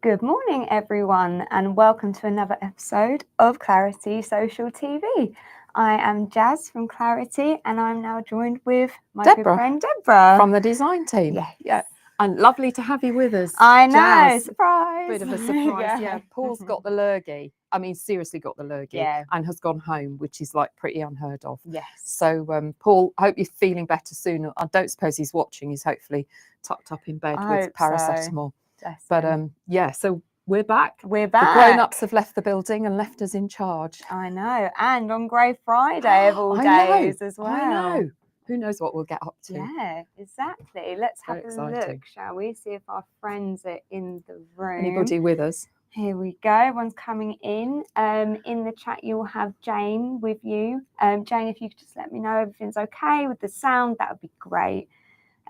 Good morning, everyone, and welcome to another episode of Clarity Social TV. I am Jazz from Clarity, and I'm now joined with my good friend Deborah from the design team. Yes. Yeah, and lovely to have you with us. I know, Jazz. surprise. Bit of a surprise. Yeah, Paul's got the lurgy. I mean, seriously got the lurgy, and has gone home, which is like pretty unheard of. Yes. So, Paul, I hope you're feeling better soon. I don't suppose he's watching. He's hopefully tucked up in bed with paracetamol. So. But yeah, so we're back. We're back. The grown-ups have left the building and left us in charge. I know, and on Grey Friday of all days as well. I know. Who knows what we'll get up to? Yeah, exactly. Let's have a look, shall we? See if our friends are in the room. Anybody with us? Here we go. Everyone's coming in. In the chat, you'll have Jane with you. Jane, if you could just let me know everything's okay with the sound, that would be great.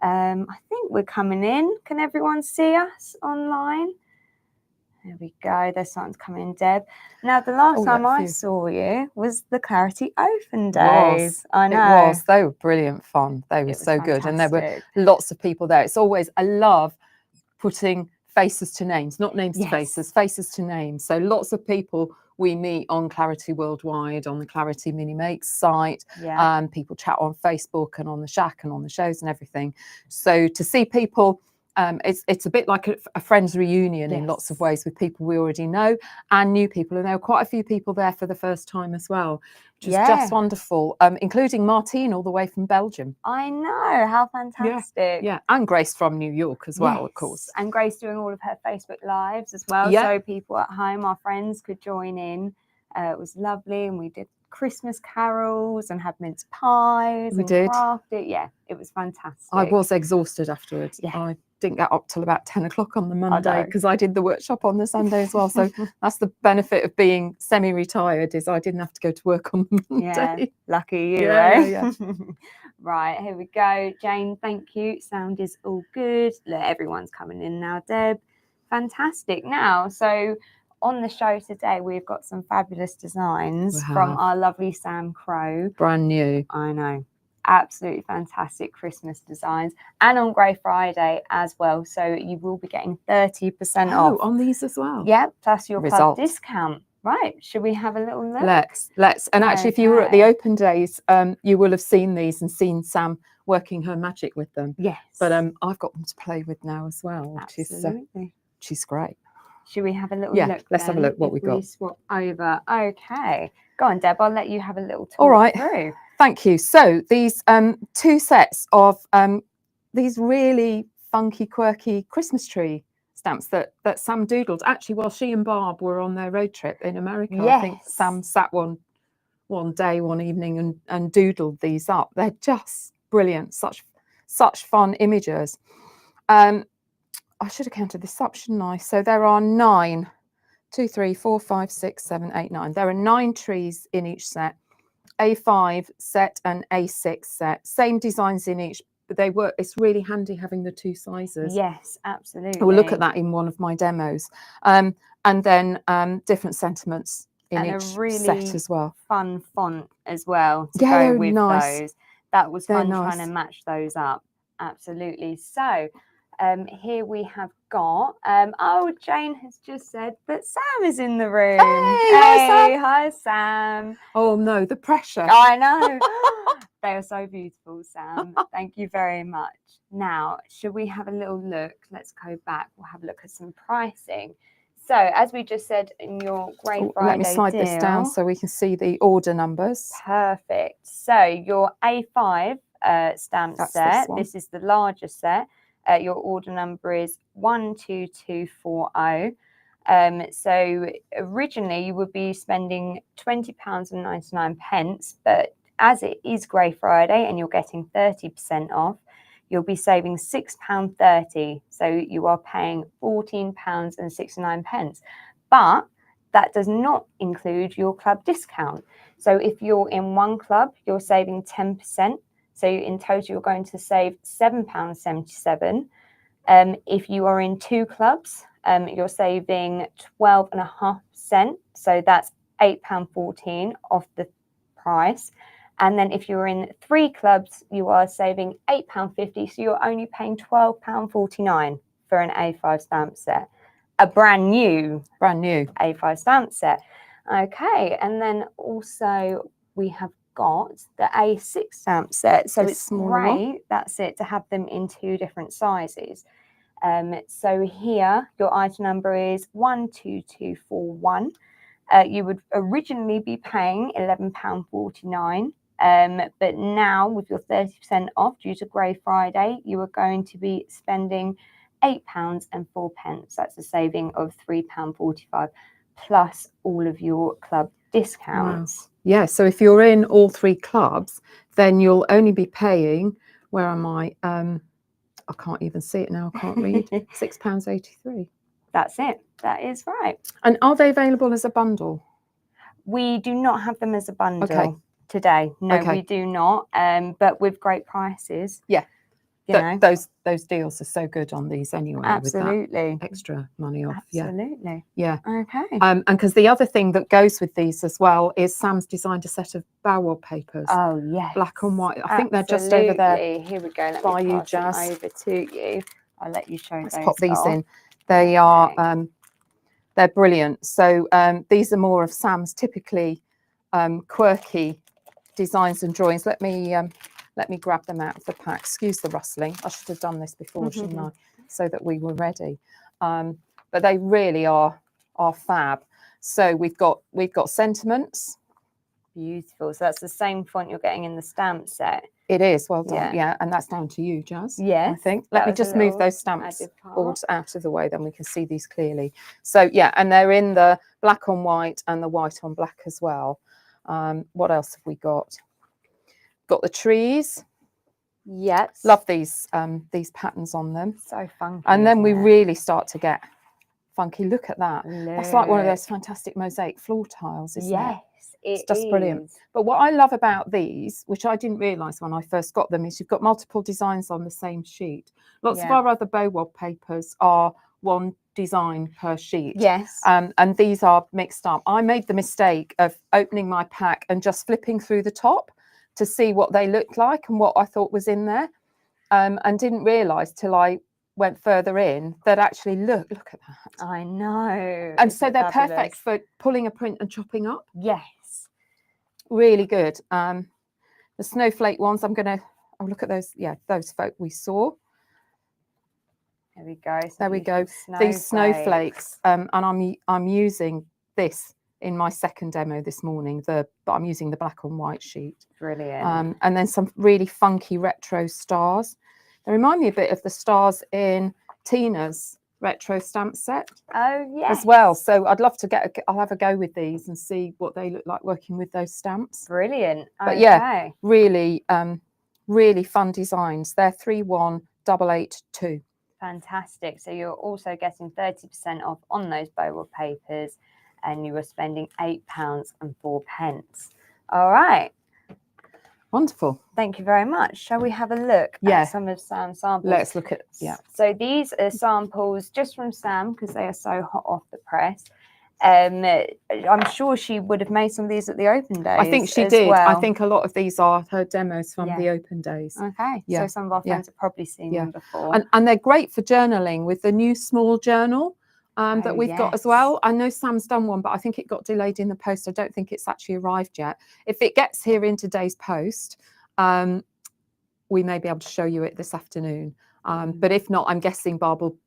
I think we're coming in. Can everyone see us online? There we go. There's something coming in, Deb. Now, the last time I saw you was the Clarity Open days. I know. It was. They were brilliant fun. They were so good. And there were lots of people there. It's always, I love putting faces to names, not names to faces, faces to names. So lots of people we meet on Clarity Worldwide, on the Clarity Mini Makes site. People chat on Facebook and on the Shack and on the shows and everything. So to see people, it's a bit like a friends reunion in lots of ways, with people we already know and new people. And there were quite a few people there for the first time as well, which was just wonderful, including Martine all the way from Belgium. I know, how fantastic. Yeah, and Grace from New York as well, of course. And Grace doing all of her Facebook Lives as well, so people at home, our friends, could join in. It was lovely, and we did Christmas carols and had mince pies and crafted. Yeah, it was fantastic. I was exhausted afterwards. I didn't get up till about 10 o'clock on the Monday because I did the workshop on the Sunday as well. So that's the benefit of being semi-retired, is I didn't have to go to work on the Monday. Yeah, lucky you, Right, here we go. Jane, thank you. Sound is all good. Look, everyone's coming in now, Deb. Fantastic. Now, so on the show today, we've got some fabulous designs from our lovely Sam Crowe. Brand new. I know. Absolutely fantastic Christmas designs, and on Grey Friday as well. So you will be getting 30% off on these as well. Yep, plus your club discount. Right, should we have a little look? Let's. And actually, if you were at the open days, you will have seen these and seen Sam working her magic with them. Yes. But I've got them to play with now as well, which is great. Should we have a little look? Let's have a look what we got. We swap over. Okay. Go on, Deb. I'll let you have a little talk. All right. Through. Thank you. So these two sets of these really funky, quirky Christmas tree stamps that Sam doodled. Actually, while she and Barb were on their road trip in America, I think Sam sat one evening and doodled these up. They're just brilliant. Such fun images. I should have counted this up, shouldn't I? So there are 9. 2, 3, 4, 5, 6, 7, 8, 9. There are 9 trees in each set. A5 set and A6 set. Same designs in each, but it's really handy having the 2 sizes. Yes, absolutely. We'll look at that in one of my demos. And then different sentiments in each set as well. Fun font as well to go with those. That was fun trying to match those up. Absolutely. So here we have got, Jane has just said that Sam is in the room. Hi, Sam. Oh no, the pressure. I know. They are so beautiful, Sam. Thank you very much. Now, should we have a little look? Let's go back. We'll have a look at some pricing. So, as we just said in your Grey Friday let me slide this down so we can see the order numbers. Perfect. So, your A5 stamp set, this is the larger set. Your order number is 12240. So originally you would be spending £20.99, but as it is Grey Friday and you're getting 30% off, you'll be saving £6.30. So you are paying £14.69. But that does not include your club discount. So if you're in one club, you're saving 10%. So in total, you're going to save £7.77. If you are in 2 clubs, you're saving 12.5%. So that's £8.14 off the price. And then if you're in 3 clubs, you are saving £8.50. So you're only paying £12.49 for an A5 stamp set. a brand new A5 stamp set. Okay, and then also we have got the A6 stamp set. So it's great, that's it, to have them in 2 different sizes. So here your item number is 12241. You would originally be paying £11.49, but now with your 30% off due to Grey Friday, you are going to be spending £8.04. That's a saving of £3.45 plus all of your club discounts. Wow. Yeah, so if you're in all 3 clubs, then you'll only be paying, where am I? I can't even see it now, I can't read. £6.83. That's it. That is right. And are they available as a bundle? We do not have them as a bundle today. No, we do not. But with great prices. Yeah. You know. Those deals are so good on these anyway. Absolutely. With that extra money off. Absolutely. Yeah. Okay. And because the other thing that goes with these as well is Sam's designed a set of BOW-WOB papers. Oh, yes. Black and white. I think they're just over there. Here we go. Let by me you, pass Jazz. them over to you. I'll let you show Let's those pop these off. in. They are they're brilliant. So these are more of Sam's typically quirky designs and drawings. Let me grab them out of the pack. Excuse the rustling. I should have done this before, shouldn't I? So that we were ready. But they really are fab. So we've got sentiments. Beautiful. So that's the same font you're getting in the stamp set. It is, well done. Yeah, and that's down to you, Jazz. Yes. I think. Let me just move those stamps boards out of the way, then we can see these clearly. So yeah, and they're in the black on white and the white on black as well. What else have we got? Got the trees. Yes. Love these patterns on them. So funky. And then we really start to get funky. Look at that. That's like one of those fantastic mosaic floor tiles, isn't it? It's just brilliant. But what I love about these, which I didn't realise when I first got them, is you've got multiple designs on the same sheet. Lots of our other BOW-WOB papers are 1 design per sheet. Yes. And these are mixed up. I made the mistake of opening my pack and just flipping through the top to see what they looked like and what I thought was in there, and didn't realise till I went further in that actually look at that. I know. And so they're perfect for pulling a print and chopping up. Yes. Really good. The snowflake ones, I'm gonna look at those. Yeah, those folk we saw. There we go. There we go. These snowflakes, and I'm using this in my second demo this morning. But I'm using the black and white sheet. Brilliant. And then some really funky retro stars. They remind me a bit of the stars in Tina's retro stamp set. Oh yes. As well. So I'd love to I'll have a go with these and see what they look like working with those stamps. Brilliant. But yeah, really, really fun designs. They're 31882. Fantastic. So you're also getting 30% off on those BOW-WOB papers, and you were spending £8.04. All right. Wonderful. Thank you very much. Shall we have a look at some of Sam's samples? Let's look at, So these are samples just from Sam because they are so hot off the press. I'm sure she would have made some of these at the open days. I think she did. Well. I think a lot of these are her demos from the open days. Okay. So some of our friends have probably seen them before. And they're great for journaling with the new small journal that we've got as well. I know Sam's done one, but I think it got delayed in the post. I don't think it's actually arrived yet. If it gets here in today's post, we may be able to show you it this afternoon. But if not, I'm guessing Barb will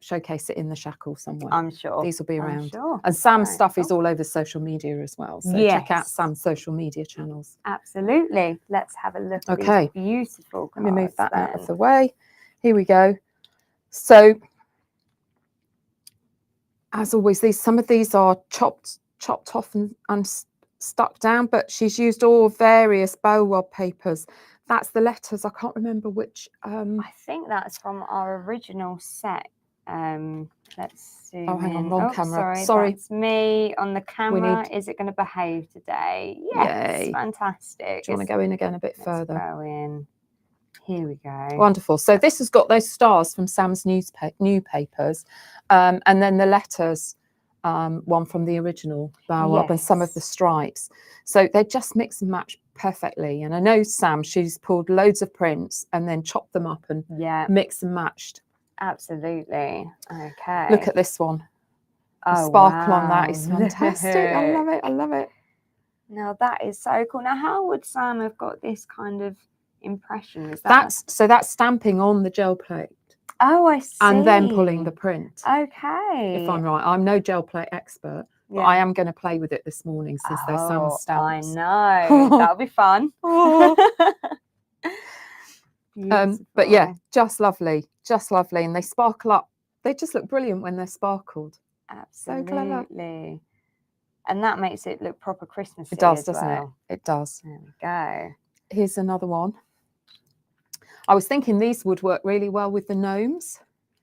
showcase it in the shackle somewhere. I'm sure. These will be around. Sure. And Sam's stuff is all over social media as well. So check out Sam's social media channels. Absolutely. Let's have a look at these beautiful cards. Let me move that out of the way. Here we go. So as always, some of these are chopped off and stuck down, but she's used all various BOW-WOB papers. That's the letters. I can't remember which. I think that's from our original set. Let's zoom oh, hang on, wrong camera. Sorry, that's me on the camera. Is it going to behave today? Yes, yay. Fantastic. Do you want to go in again a bit further? Go in. Here we go. Wonderful. So this has got those stars from Sam's new papers, and then the letters, one from the original BOW-WOB, and some of the stripes. So they just mix and match perfectly. And I know Sam, she's pulled loads of prints and then chopped them up and mixed and matched. Absolutely. Okay. Look at this one. The Oh, sparkle on that wow. is fantastic. I love it. I love it. Now that is so cool. Now, how would Sam have got this kind of impression? Is that That's stamping on the gel plate. Oh, I see. And then pulling the print. Okay. If I'm right, I'm no gel plate expert, but I am going to play with it this morning since they're Sam stamps. I know. That'll be fun. But yeah, just lovely, and they sparkle up. They just look brilliant when they're sparkled. Absolutely. So clever. And that makes it look proper Christmassy. It does, as doesn't well. it? Does. There we go. Here's another one. I was thinking these would work really well with the gnomes.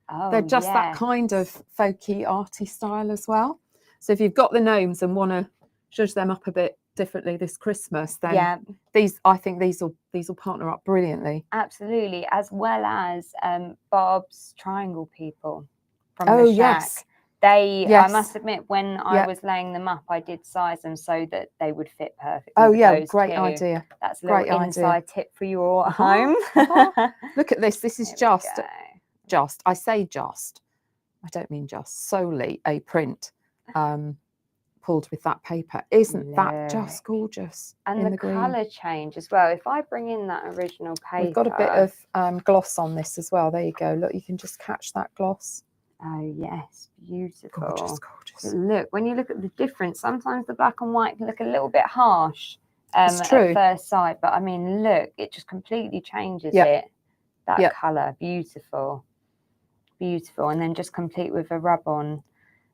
Oh, they're just that kind of folky, arty style as well. So if you've got the gnomes and want to zhuzh them up a bit differently this Christmas, then I think these will partner up brilliantly. Absolutely, as well as Bob's triangle people from the shack. Yes. I must admit, when I was laying them up, I did size them so that they would fit perfectly. Oh yeah, those great two. idea. That's a little inside tip for you all at home. Look at this. This is just. I say just. I don't mean just. Solely a print. Pulled with that paper. Isn't that just gorgeous? And the colour change as well. If I bring in that original paper, we've got a bit of gloss on this as well. There you go. Look, you can just catch that gloss. Oh yes, beautiful. Gorgeous. But look, when you look at the difference, sometimes the black and white can look a little bit harsh it's true. at first sight, but I mean, look, it just completely changes it. That colour, beautiful. And then just complete with a rub on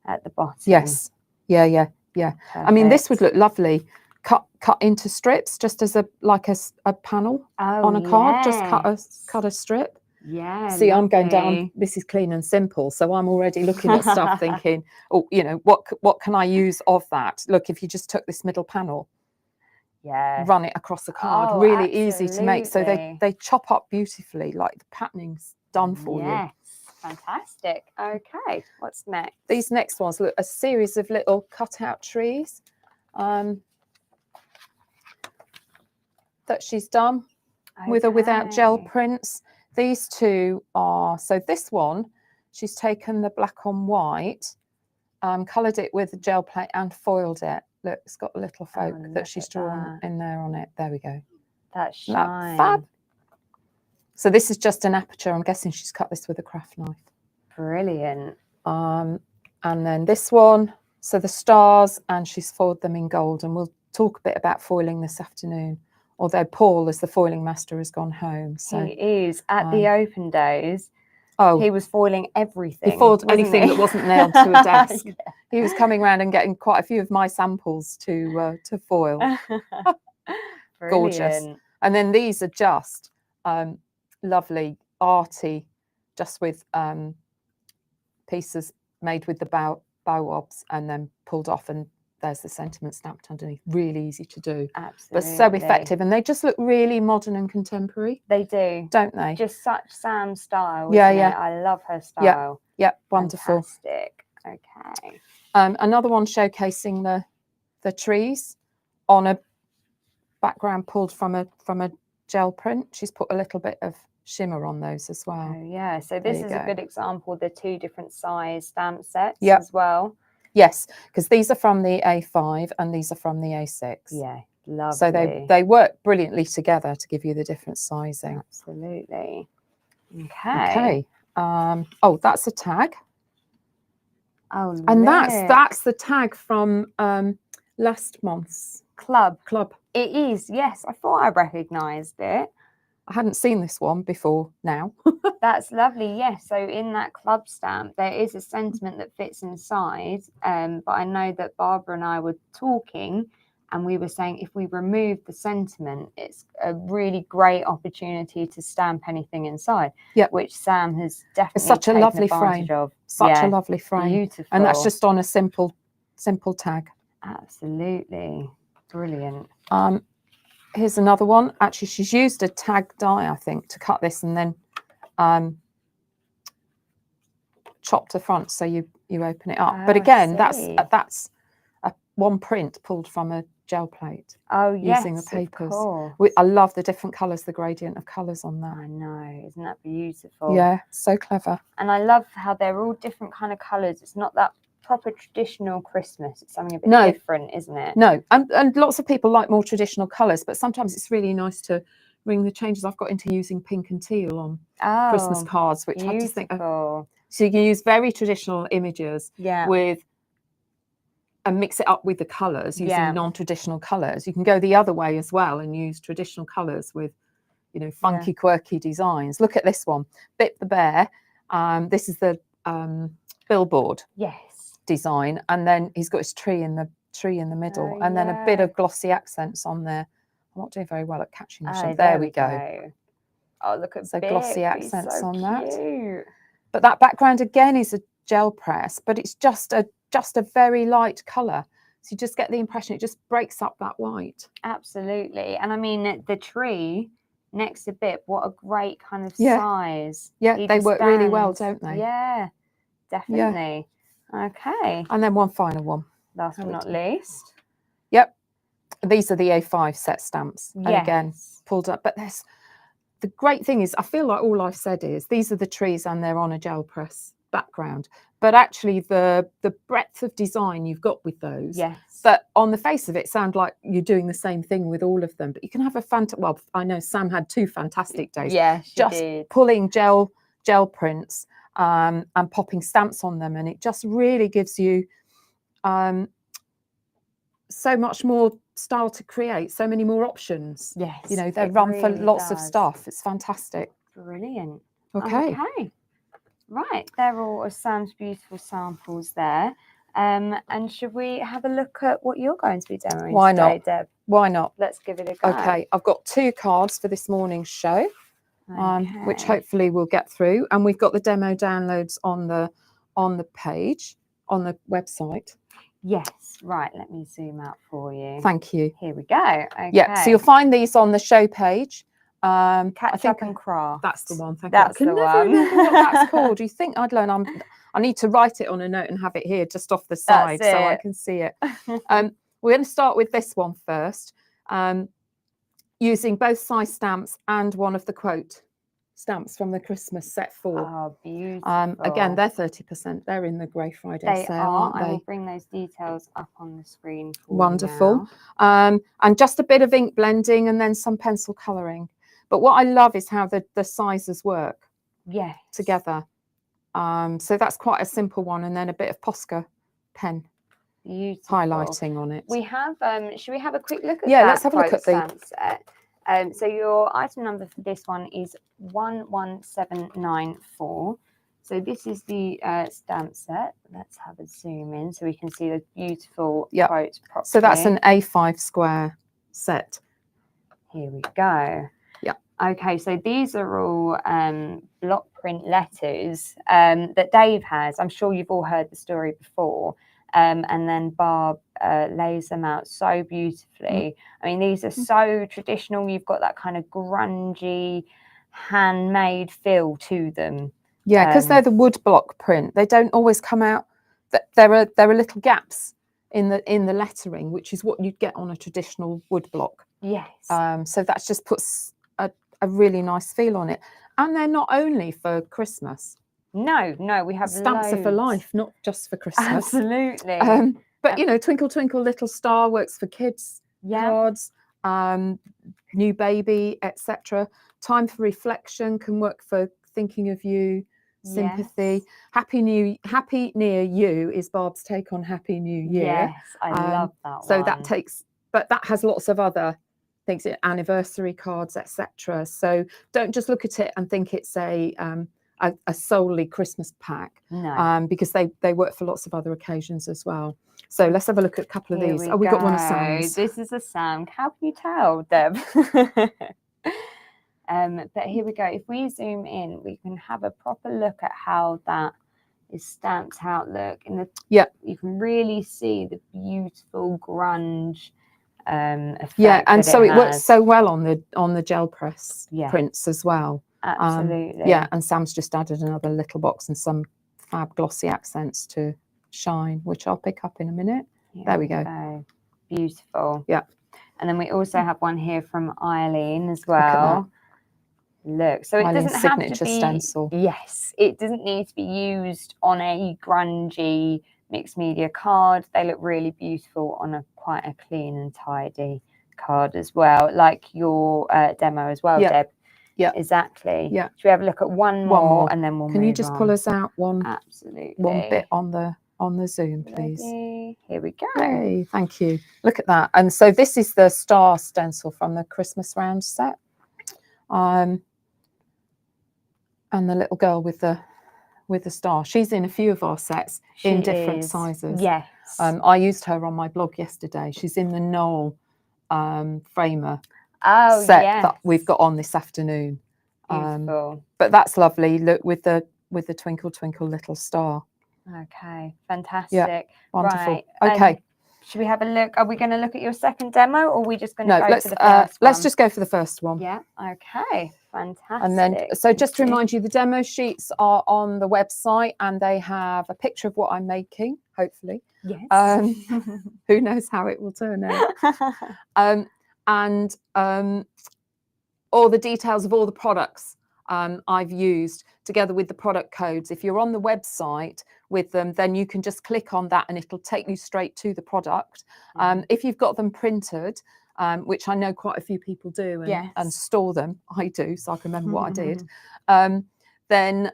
at the bottom. Yes. Yeah. Perfect. I mean, this would look lovely cut into strips, just as a panel on a card. Just cut a strip. Yeah. See, I'm going down. This is clean and simple, so I'm already looking at stuff, thinking, oh, what can I use of that? Look, if you just took this middle panel, run it across the card, really easy to make. So they chop up beautifully, like the patterning's done for you. Yes. Fantastic. Okay, what's next? These next ones look a series of little cutout trees that she's done with or without gel prints. These two are, so this one, she's taken the black on white, coloured it with a gel plate and foiled it. Look, it's got a little folk that she's drawn in there on it. There we go. That shine. Fab. So this is just an aperture. I'm guessing she's cut this with a craft knife. Brilliant. And then this one, so the stars, and she's foiled them in gold. And we'll talk a bit about foiling this afternoon. Although Paul, as the foiling master, has gone home. So he is at the open days. Oh, he was foiling everything. He foiled anything that wasn't nailed to a desk. He was coming around and getting quite a few of my samples to foil. Gorgeous. And then these are just lovely, arty, just with pieces made with the BOW-WOBs and then pulled off, and there's the sentiment stamped underneath. Really easy to do. Absolutely. But so effective, and they just look really modern and contemporary. They do, don't they? Just such Sam style. Yeah. I love her style. Yeah, wonderful. Fantastic. Okay. Another one showcasing the trees on a background pulled from a gel print. She's put a little bit of shimmer on those as well. Oh yeah, so this is a good example, the two different size stamp sets as well. Yes, because these are from the A5 and these are from the A6. Yeah, lovely. So they work brilliantly together to give you the different sizing. Absolutely. Okay. Oh, that's a tag. Oh, and that's the tag from last month's club. It is, yes. I thought I recognised it. I hadn't seen this one before now. That's lovely, yes. So in that club stamp, there is a sentiment that fits inside. But I know that Barbara and I were talking and we were saying if we remove the sentiment, it's a really great opportunity to stamp anything inside, which Sam has definitely it's such a lovely frame of. Such a lovely frame. Beautiful. And that's just on a simple tag. Absolutely. Brilliant. Here's another one. Actually, she's used a tag die, I think, to cut this and then chop the front so you open it up. But again, that's a one print pulled from gel plate. Oh, yes, using the papers. of course. I love the different colours, the gradient of colours on that. I know, isn't that beautiful? Yeah, so clever. And I love how they're all different kind of colours. It's not that proper traditional Christmas. It's something a bit different, isn't it? No, and lots of people like more traditional colours, but sometimes it's really nice to ring the changes. I've got into using pink and teal on Christmas cards, which I just think so you can use very traditional images with and mix it up with the colours using non-traditional colours. You can go the other way as well and use traditional colours with, you know, funky, quirky designs. Look at this one, Bit the Bear. This is the billboard design, and then he's got his tree in the middle, and then a bit of glossy accents on there. I'm not doing very well at catching the shape. There we go. Oh, look at so Bip. Glossy accents so on cute. That. But that background again is a gel press, but it's just a very light colour. So you just get the impression it just breaks up that white. Absolutely. And I mean, the tree next to Bip, what a great kind of size. Yeah, they work really well, don't they? Yeah, definitely. Yeah. Okay. And then one final one. Last but not least. Yep. These are the A5 set stamps. And again, pulled up. But the great thing is, I feel like all I've said is these are the trees and they're on a gel press background. But actually the breadth of design you've got with those, that on the face of it sound like you're doing the same thing with all of them. But you can have well, I know Sam had 2 fantastic days. Yeah, she just did. Pulling gel prints and popping stamps on them, and it just really gives you so much more style to create, so many more options. Yes, you know, they're run for lots of stuff. It's fantastic. Brilliant. Okay. Right, they're all of Sam's beautiful samples there. And should we have a look at what you're going to be demoing today, Deb? Why not? Let's give it a go. Okay, I've got 2 cards for this morning's show, which hopefully we'll get through. And we've got the demo downloads on the page, on the website. Yes, right, let me zoom out for you. Thank you. Here we go. Okay. Yeah, so you'll find these on the show page. Catch Up and Craft. That's the one. Thank that's you. I the can one. never remember what that's called. Do you think I'd learn? I need to write it on a note and have it here just off the side so I can see it. We're going to start with this one first, using both size stamps and one of the quote stamps from the Christmas set 4. Oh, beautiful. Again, they're 30%. They're in the Grey Friday sale, aren't they? I will bring those details up on the screen for Wonderful. you now. And just a bit of ink blending and then some pencil colouring. But what I love is how the sizes work together. So that's quite a simple one, and then a bit of Posca pen highlighting on it. We have, should we have a quick look at let's have a look at the set. So your item number for this one is 11794. So this is the stamp set. Let's have a zoom in so we can see the beautiful quote properly. So that's an A5 square set. Here we go. Okay, so these are all block print letters that Dave has. I'm sure you've all heard the story before. And then Barb lays them out so beautifully. I mean, these are so traditional. You've got that kind of grungy, handmade feel to them. Yeah, because they're the wood block print. They don't always come out. There are little gaps in the lettering, which is what you'd get on a traditional wood block. Yes. So that just puts a really nice feel on it. And they're not only for Christmas. No, we have stamps are for life, not just for Christmas. Absolutely. But you know, Twinkle Twinkle Little Star works for kids cards, New Baby, etc. Time for Reflection can work for thinking of you, sympathy. Happy Near You is Barb's take on Happy New Year. Yes, I love that one. So but that has lots of other things, anniversary cards, etc. So don't just look at it and think it's a solely Christmas pack, because they work for lots of other occasions as well. So let's have a look at a couple of these. We got one of Sam's. This is a Sam. How can you tell, Deb? But here we go. If we zoom in, we can have a proper look at how that is stamped out. Look, you can really see the beautiful grunge effect. And so it works so well on the gel press prints as well. Absolutely. And Sam's just added another little box and some fab glossy accents to shine, which I'll pick up in a minute. There we go. Beautiful. Yeah. And then we also have one here from Eileen as Look at well. Look, so it Eileen's doesn't have to signature be, stencil. yes, it doesn't need to be used on a grungy mixed media card. They look really beautiful on a quite a clean and tidy card as well, like your demo as well, Yeah. Deb. Yeah. Exactly. Yeah. Should we have a look at one more and then we'll Can move you just on? pull us out one Absolutely. bit on the Zoom, please? Ready? Here we go. Yay, thank you. Look at that. And so this is the star stencil from the Christmas round set. And the little girl with the star. She's in a few of our sets in different sizes. Yes. I used her on my blog yesterday. She's in the Knoll framer set that we've got on this afternoon. Beautiful. But that's lovely. Look, with the twinkle twinkle little star. Okay, fantastic. Yeah, wonderful. Right. Okay. Should we have a look? Are we going to look at your second demo, or are we just going to go let's, for the first one? Let's just go for the first one. Yeah. Okay. Fantastic. And then, so just to remind you, the demo sheets are on the website, and they have a picture of what I'm making. Hopefully. Yes. Who knows how it will turn out? And all the details of all the products I've used, together with the product codes. If you're on the website with them, then you can just click on that and it'll take you straight to the product. If you've got them printed, which I know quite a few people do and store them, I do, so I can remember what I did, then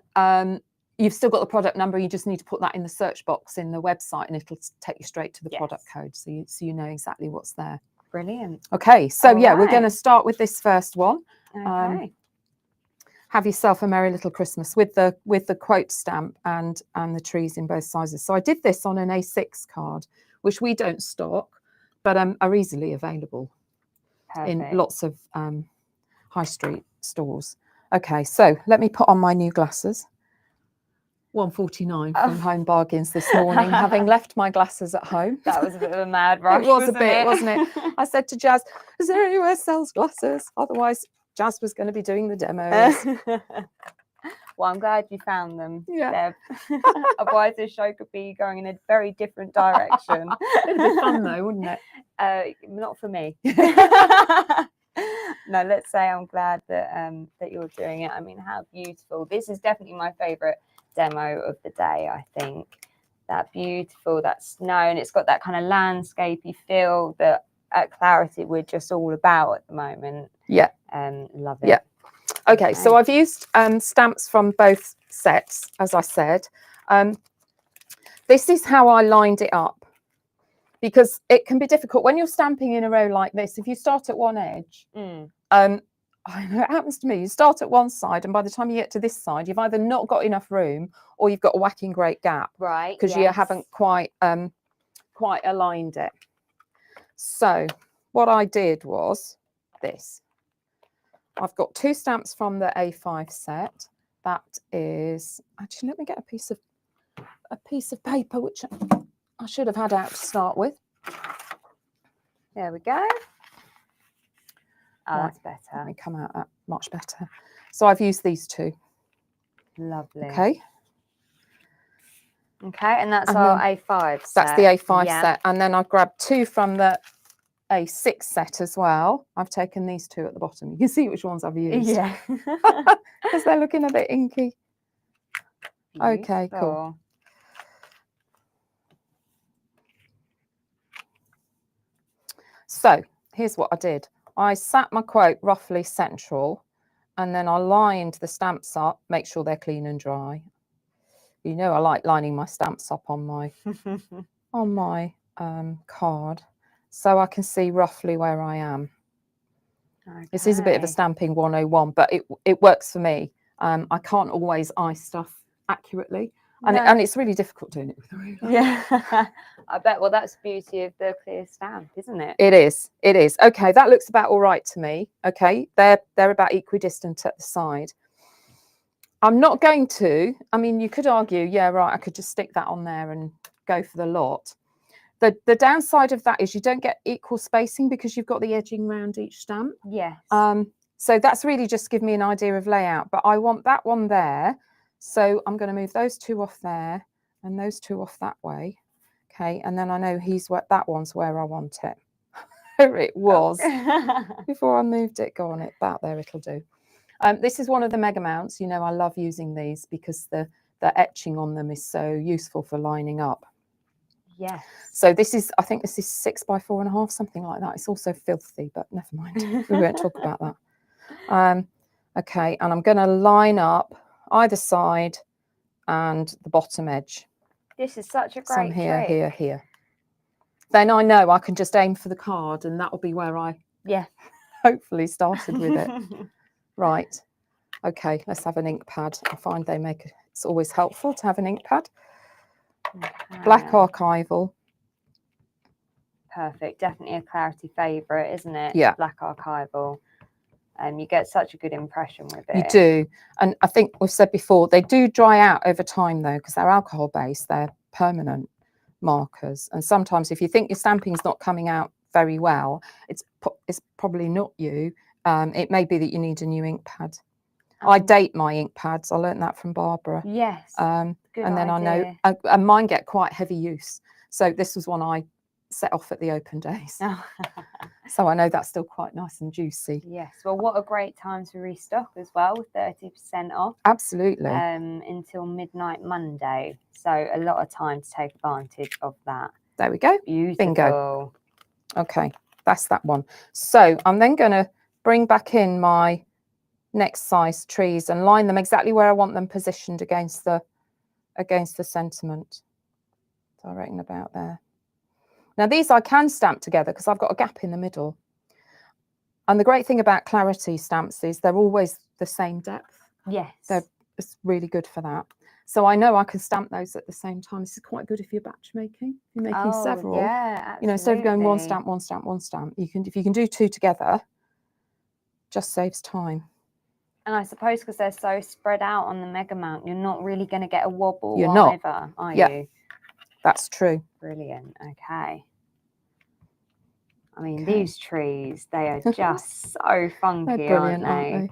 you've still got the product number. You just need to put that in the search box in the website and it'll take you straight to the product code, so you know exactly what's there. Brilliant. Okay, so we're going to start with this first one. Okay. Have yourself a merry little Christmas with the quote stamp and the trees in both sizes. So I did this on an A6 card, which we don't stock, but are easily available in lots of high street stores. Okay, so let me put on my new glasses. 1:49 from Home Bargains this morning, having left my glasses at home. That was a bit of a mad rush. It was a bit, wasn't it? I said to Jazz, is there anywhere sells glasses? Otherwise, Jazz was going to be doing the demos. Well, I'm glad you found them, Deb. Otherwise, this show could be going in a very different direction. It'd be fun though, wouldn't it? Not for me. No, let's say I'm glad that that you're doing it. I mean, how beautiful. This is definitely my favourite demo of the day, I think. That beautiful, that snow, and it's got that kind of landscapey feel that at Clarity we're just all about at the moment. Yeah. Love it. Yeah. Okay, so I've used stamps from both sets, as I said. This is how I lined it up, because it can be difficult when you're stamping in a row like this. If you start at one edge, I know it happens to me. You start at one side, and by the time you get to this side, you've either not got enough room or you've got a whacking great gap, right? Because you haven't quite aligned it. So what I did was this. I've got two stamps from the A5 set. That is actually, let me get a piece of paper, which I should have had out to start with. There we go. Oh, that's better. Let me come out that much better. So I've used these two. Lovely. Okay. Okay, and that's our A5 set. That's the A5 set. And then I've grabbed two from the A6 set as well. I've taken these two at the bottom. You can see which ones I've used. Yeah. Because they're looking a bit inky. Beautiful. Okay, cool. So here's what I did. I sat my quote roughly central, and then I lined the stamps up, make sure they're clean and dry. You know, I like lining my stamps up on my card, so I can see roughly where I am. Okay. This is a bit of a stamping 101, but it works for me. I can't always eye stuff accurately, and it's really difficult doing it with a ruler. Yeah, I bet. Well, that's the beauty of the clear stamp, isn't it? It is. It is. Okay, that looks about all right to me. Okay, they're about equidistant at the side. I'm not going to. I mean, you could argue, yeah, right, I could just stick that on there and go for the lot. The downside of that is you don't get equal spacing because you've got the edging around each stamp. Yes. So that's really just give me an idea of layout, but I want that one there. So I'm going to move those two off there and those two off that way. Okay, and then I know that one's where I want it. There it was. Before I moved it, go on it, about there it'll do. This is one of the mega mounts. You know, I love using these because the etching on them is so useful for lining up. Yes. So this is, I think this is 6 by 4.5, something like that. It's also filthy, but never mind. We won't talk about that. Okay, and I'm going to line up either side and the bottom edge. This is such a great Some here, trick. here, here. Then I know I can just aim for the card, and that will be where I hopefully started with it. Right. Okay, let's have an ink pad. I find it's always helpful to have an ink pad. Okay. Black archival. Perfect. Definitely a Clarity favourite, isn't it? Yeah. Black archival. You get such a good impression with it. You do. And I think we've said before, they do dry out over time, though, because they're alcohol-based. They're permanent markers. And sometimes if you think your stamping's not coming out very well, it's probably not you. It may be that you need a new ink pad. I date my ink pads. I learned that from Barbara. Yes. And then idea. I know, and mine get quite heavy use. So this was one I set off at the open days. So I know that's still quite nice and juicy. Yes. Well, what a great time to restock as well, with 30% off. Absolutely. Until midnight Monday. So a lot of time to take advantage of that. There we go. Beautiful. Bingo. Okay, that's that one. So I'm then going to bring back in my next size trees and line them exactly where I want them positioned against the sentiment. So I reckon about there. Now these I can stamp together because I've got a gap in the middle. And the great thing about Clarity stamps is they're always the same depth. Yes. It's really good for that. So I know I can stamp those at the same time. This is quite good if you're batch making. If you're making several. Yeah, absolutely. You know, instead of going one stamp, one stamp, one stamp, if you can do two together, just saves time. And I suppose because they're so spread out on the mega mount, you're not really going to get a wobble You're not. either, are you? That's true. Brilliant. Okay. I mean, these trees, they are just so funky, aren't they?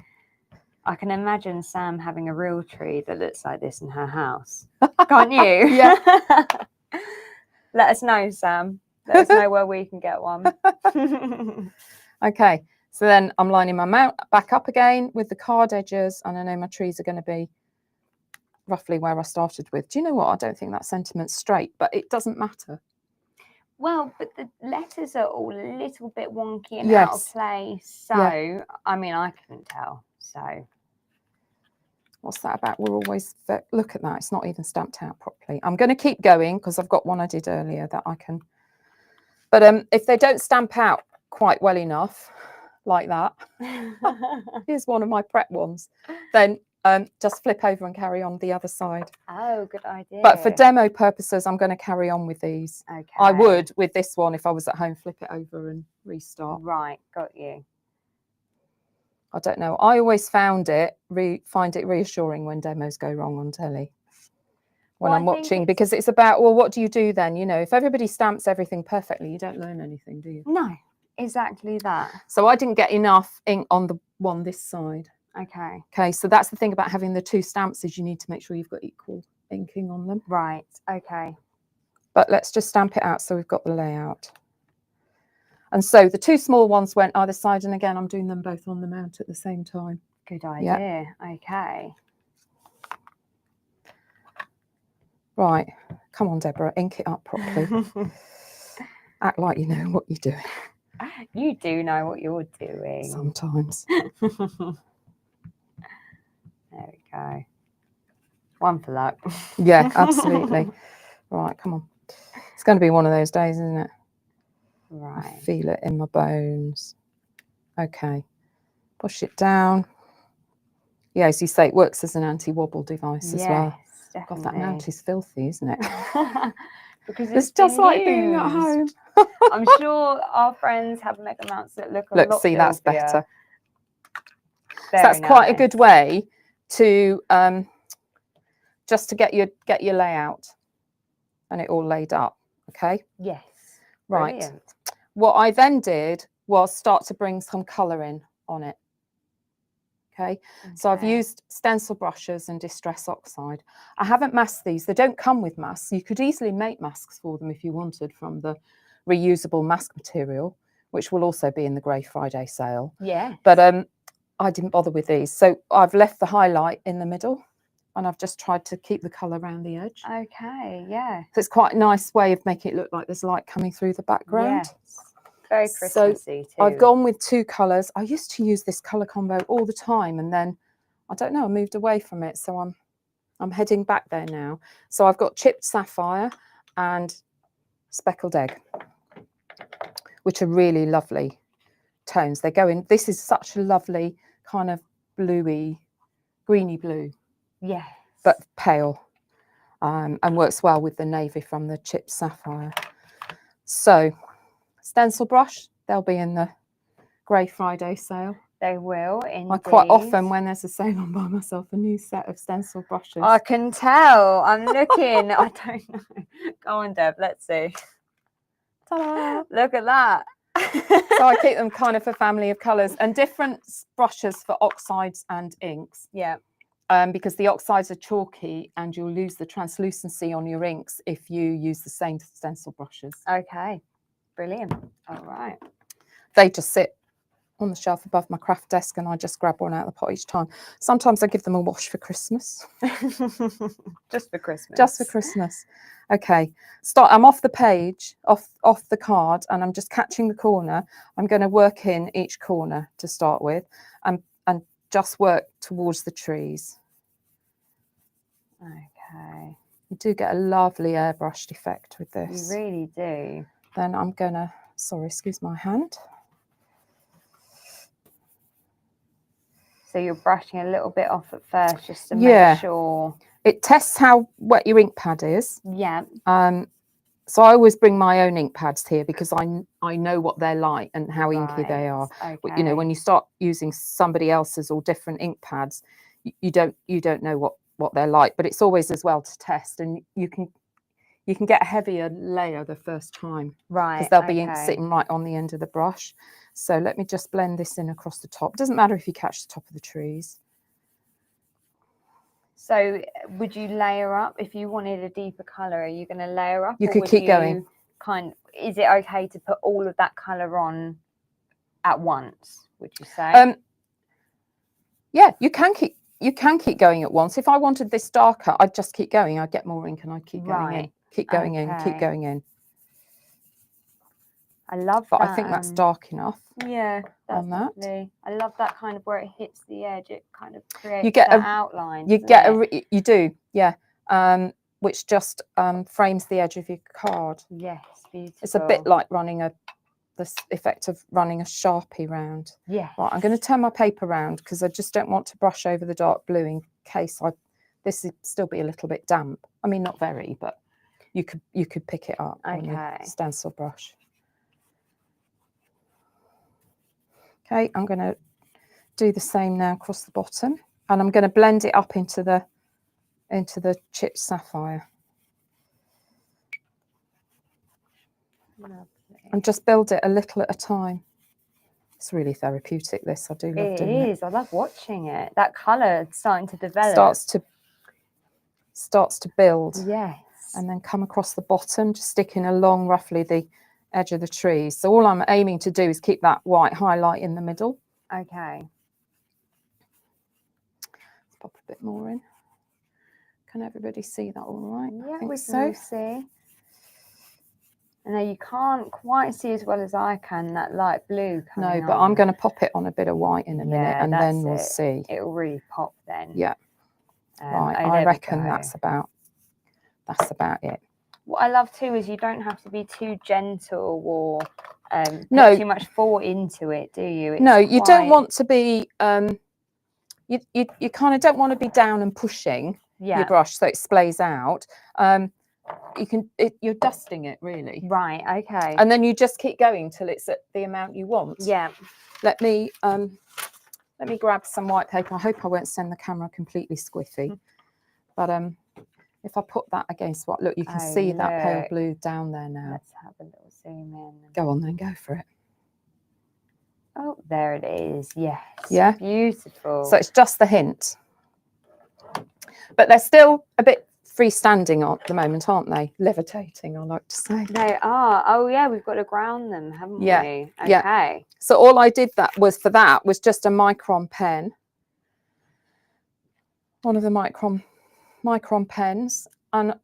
I can imagine Sam having a real tree that looks like this in her house. Can't you? Yeah. Let us know, Sam. Let us know where we can get one. Okay. So then I'm lining my mount back up again with the card edges, and I know my trees are going to be roughly where I started with. Do you know what? I don't think that sentiment's straight, but it doesn't matter. Well, but the letters are all a little bit wonky and out of place. So, I mean, I couldn't tell. So, what's that about? We're always, look at that. It's not even stamped out properly. I'm going to keep going because I've got one I did earlier that I can. But if they don't stamp out quite well enough, like that, here's one of my prep ones, then just flip over and carry on the other side. Oh, good idea. But for demo purposes, I'm going to carry on with these. Okay. I would with this one if I was at home, flip it over and restart. Right, got you. I don't know. I always find it reassuring when demos go wrong on telly when I'm watching, because it's about, well, what do you do then? You know, if everybody stamps everything perfectly, you don't learn anything, do you? No, exactly that. So I didn't get enough ink on the one this side. Okay. Okay, so that's the thing about having the two stamps, is you need to make sure you've got equal inking on them. Right, okay. But let's just stamp it out so we've got the layout. And so the two small ones went either side, and again, I'm doing them both on the mount at the same time. Good idea. Yeah. Okay. Right, come on, Deborah, ink it up properly. Act like you know what you're doing. You do know what you're doing. Sometimes. There we go. One for luck. Yeah, absolutely. Right, come on. It's going to be one of those days, isn't it? Right. I feel it in my bones. Okay. Push it down. Yeah, as you say, it works as an anti-wobble device as well. Definitely. God, that mount is filthy, isn't it? Because it's just like being at home. I'm sure our friends have mega mounts that look a lot see, filthier. That's better. So Very that's quite a nice. good way to just to get your layout and it all laid up. Okay. Yes. Right. Brilliant. What I then did was start to bring some colour in on it. Okay, so I've Okay. used stencil brushes and Distress Oxide. I haven't masked these. They don't come with masks. You could easily make masks for them if you wanted from the reusable mask material, which will also be in the Grey Friday sale. Yeah. But I didn't bother with these. So I've left the highlight in the middle and I've just tried to keep the colour around the edge. Okay, yeah. So it's quite a nice way of making it look like there's light coming through the background. Yes. Very So Christmassy too. I've gone with 2 colours. I used to use this colour combo all the time, and then I don't know, I moved away from it. So I'm heading back there now. So I've got Chipped Sapphire and Speckled Egg, which are really lovely tones. They go in, this is such a lovely kind of bluey, greeny blue, Yes. but pale, and works well with the navy from the Chipped Sapphire. So stencil brush, they'll be in the Grey Friday sale. They will, indeed. I quite often, when there's a sale on, buy myself a new set of stencil brushes. I can tell. I'm looking. I don't know. Go on, Deb. Let's see. Ta-da! Look at that. So I keep them kind of a family of colours and different brushes for oxides and inks. Yeah. Because the oxides are chalky and you'll lose the translucency on your inks if you use the same stencil brushes. Okay. Brilliant. All right. They just sit on the shelf above my craft desk and I just grab one out of the pot each time. Sometimes I give them a wash for Christmas. Just for Christmas. Just for Christmas. Okay, I'm off the page, off the card, and I'm just catching the corner. I'm going to work in each corner to start with and just work towards the trees. Okay. You do get a lovely airbrushed effect with this. You really do. Then I'm going to, sorry, excuse my hand. So you're brushing a little bit off at first just to make sure. It tests how wet your ink pad is. Yeah. So I always bring my own ink pads here because I know what they're like and how inky they are. Okay. You know, when you start using somebody else's or different ink pads, you don't know what they're like. But it's always as well to test, and you can get a heavier layer the first time, right? Because there'll be ink sitting right on the end of the brush. So let me just blend this in across the top. Doesn't matter if you catch the top of the trees. So would you layer up if you wanted a deeper colour? Are you going to layer up? You could keep going. Is it okay to put all of that colour on at once? Would you say? Yeah, you can keep going at once. If I wanted this darker, I'd just keep going. I'd get more ink and I'd keep going in, keep going in, keep going in. I love but that. I think that's dark enough. Yeah, that's on that. lovely. I love that kind of where it hits the edge. It kind of creates You get that outline. You do, yeah. Which just frames the edge of your card. Yes, beautiful. It's a bit like running the effect of running a Sharpie round. Yeah. Right, I'm going to turn my paper round because I just don't want to brush over the dark blue in case this would still be a little bit damp. I mean, not very, but you could pick it up on your stencil brush. Okay, I'm going to do the same now across the bottom, and I'm going to blend it up into the chipped sapphire. Lovely. And just build it a little at a time. It's really therapeutic, this. I do love doing it. It is. I love watching it. That colour starting to develop. Starts to build. Yes. And then come across the bottom, just sticking along roughly the edge of the tree. So all I'm aiming to do is keep that white highlight in the middle. Okay. Let's pop a bit more in. Can everybody see that all right? Yeah, I think we so. can all see. I know you can't quite see as well as I can that light blue coming No, but I'm going to pop it on a bit of white in a minute, and then we'll see. It'll really pop then. Yeah. Right. I reckon that's about it. What I love too is you don't have to be too gentle or put too much thought into it, do you? No, you don't want to be. You kind of don't want to be down and pushing your brush so it splays out. You're dusting it really. Right. Okay. And then you just keep going till it's at the amount you want. Yeah. Let me grab some white paper. I hope I won't send the camera completely squiffy. But if I put that against what, look, you can see that pale blue down there now. Let's have a little zoom in. Go on then, go for it. Oh, there it is. Yes. Yeah. Beautiful. So it's just the hint. But they're still a bit freestanding at the moment, aren't they? Levitating, I like to say. They are. Oh, yeah, we've got to ground them, haven't Yeah. we? Yeah. Okay. So all I did was just a micron pen. One of the micron pens. And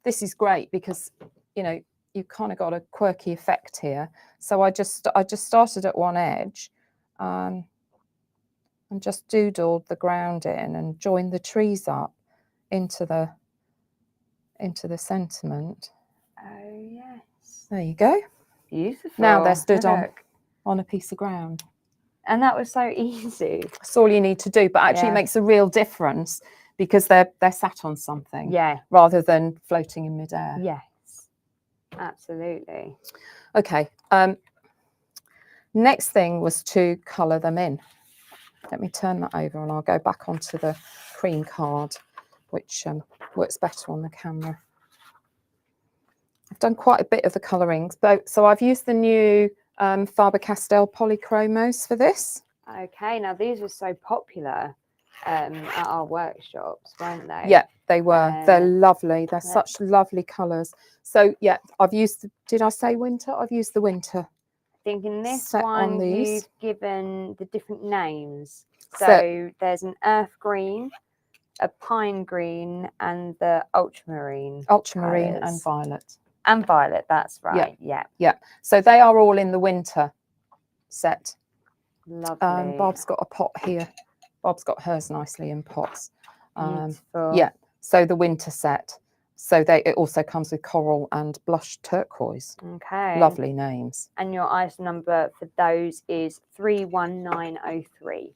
this is great because, you know, you've kind of got a quirky effect here. So I just started at one edge and just doodled the ground in and joined the trees up into the sentiment. Oh, yes. There you go. Beautiful. Now they're stood Look. on a piece of ground. And that was so easy. That's all you need to do, but actually Yeah. it makes a real difference because they're sat on something, Yeah. rather than floating in midair. Yes. Absolutely. Okay. Next thing was to colour them in. Let me turn that over and I'll go back onto the cream card, which works better on the camera. I've done quite a bit of the colouring, so I've used the new Faber-Castell Polychromos for this. Okay, now these were so popular at our workshops, weren't they? Yeah, they were. They're lovely. They're such lovely colours. So yeah, I've used. Did I say winter? I've used the winter. I think in this set on one these. you've given the different names. So there's an earth green, a pine green, and the ultramarine. Ultramarine colours. and violet. And violet, that's right. Yeah. Yeah. So they are all in the winter set. Lovely. Bob's got a pot here. Bob's got hers nicely in pots. Beautiful. Yeah. So the winter set. So it also comes with coral and blush turquoise. Okay. Lovely names. And your item number for those is 31903.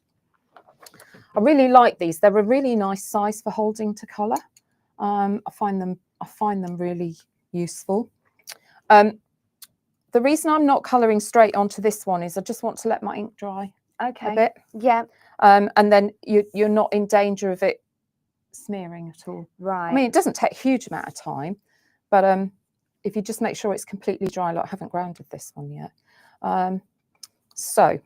I really like these. They're a really nice size for holding to colour. I find them really useful. The reason I'm not colouring straight onto this one is I just want to let my ink dry a bit. Yeah. And then you're not in danger of it smearing at all. Right. I mean, it doesn't take a huge amount of time, but if you just make sure it's completely dry, like I haven't grounded this one yet. So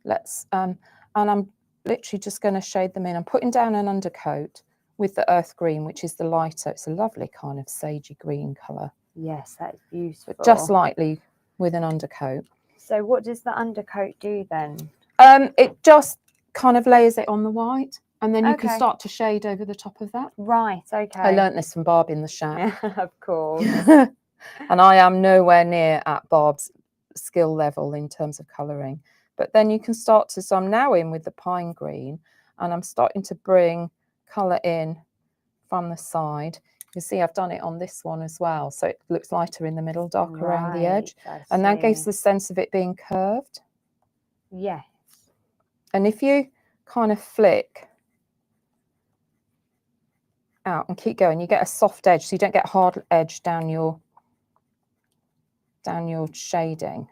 let's, and I'm literally just going to shade them in. I'm putting down an undercoat with the earth green, which is the lighter. It's a lovely kind of sagey green colour. Yes, that's beautiful. But just lightly with an undercoat. So what does the undercoat do then? It just kind of layers it on the white, and then you can start to shade over the top of that. Right, okay. I learnt this from Barb in the shack. Of course. And I am nowhere near at Barb's skill level in terms of colouring. But then you can start to, so I'm now in with the pine green, and I'm starting to bring colour in from the side. You see I've done it on this one as well, so it looks lighter in the middle, darker around the edge, and that gives the sense of it being curved. Yes. And if you kind of flick out and keep going, you get a soft edge, so you don't get hard edge down your shading.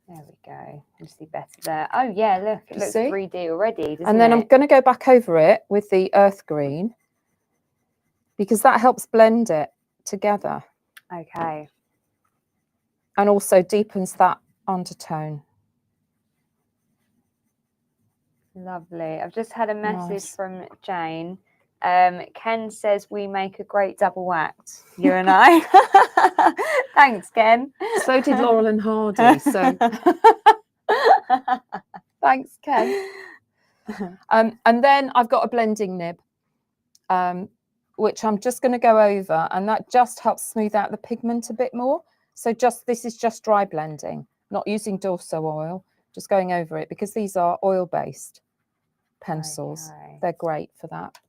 There we go. You see better there. Oh yeah, look, it looks 3D already, doesn't and then it? I'm going to go back over it with the earth green, because that helps blend it together. Okay. And also deepens that undertone. Lovely. I've just had a message from Jane. Ken says we make a great double act, you and I. Thanks, Ken. So did Laurel and Hardy. So thanks, Ken. And then I've got a blending nib, which I'm just going to go over, and that just helps smooth out the pigment a bit more. So this is just dry blending, not using Dorso oil, just going over it, because these are oil-based pencils. Okay. They're great for that.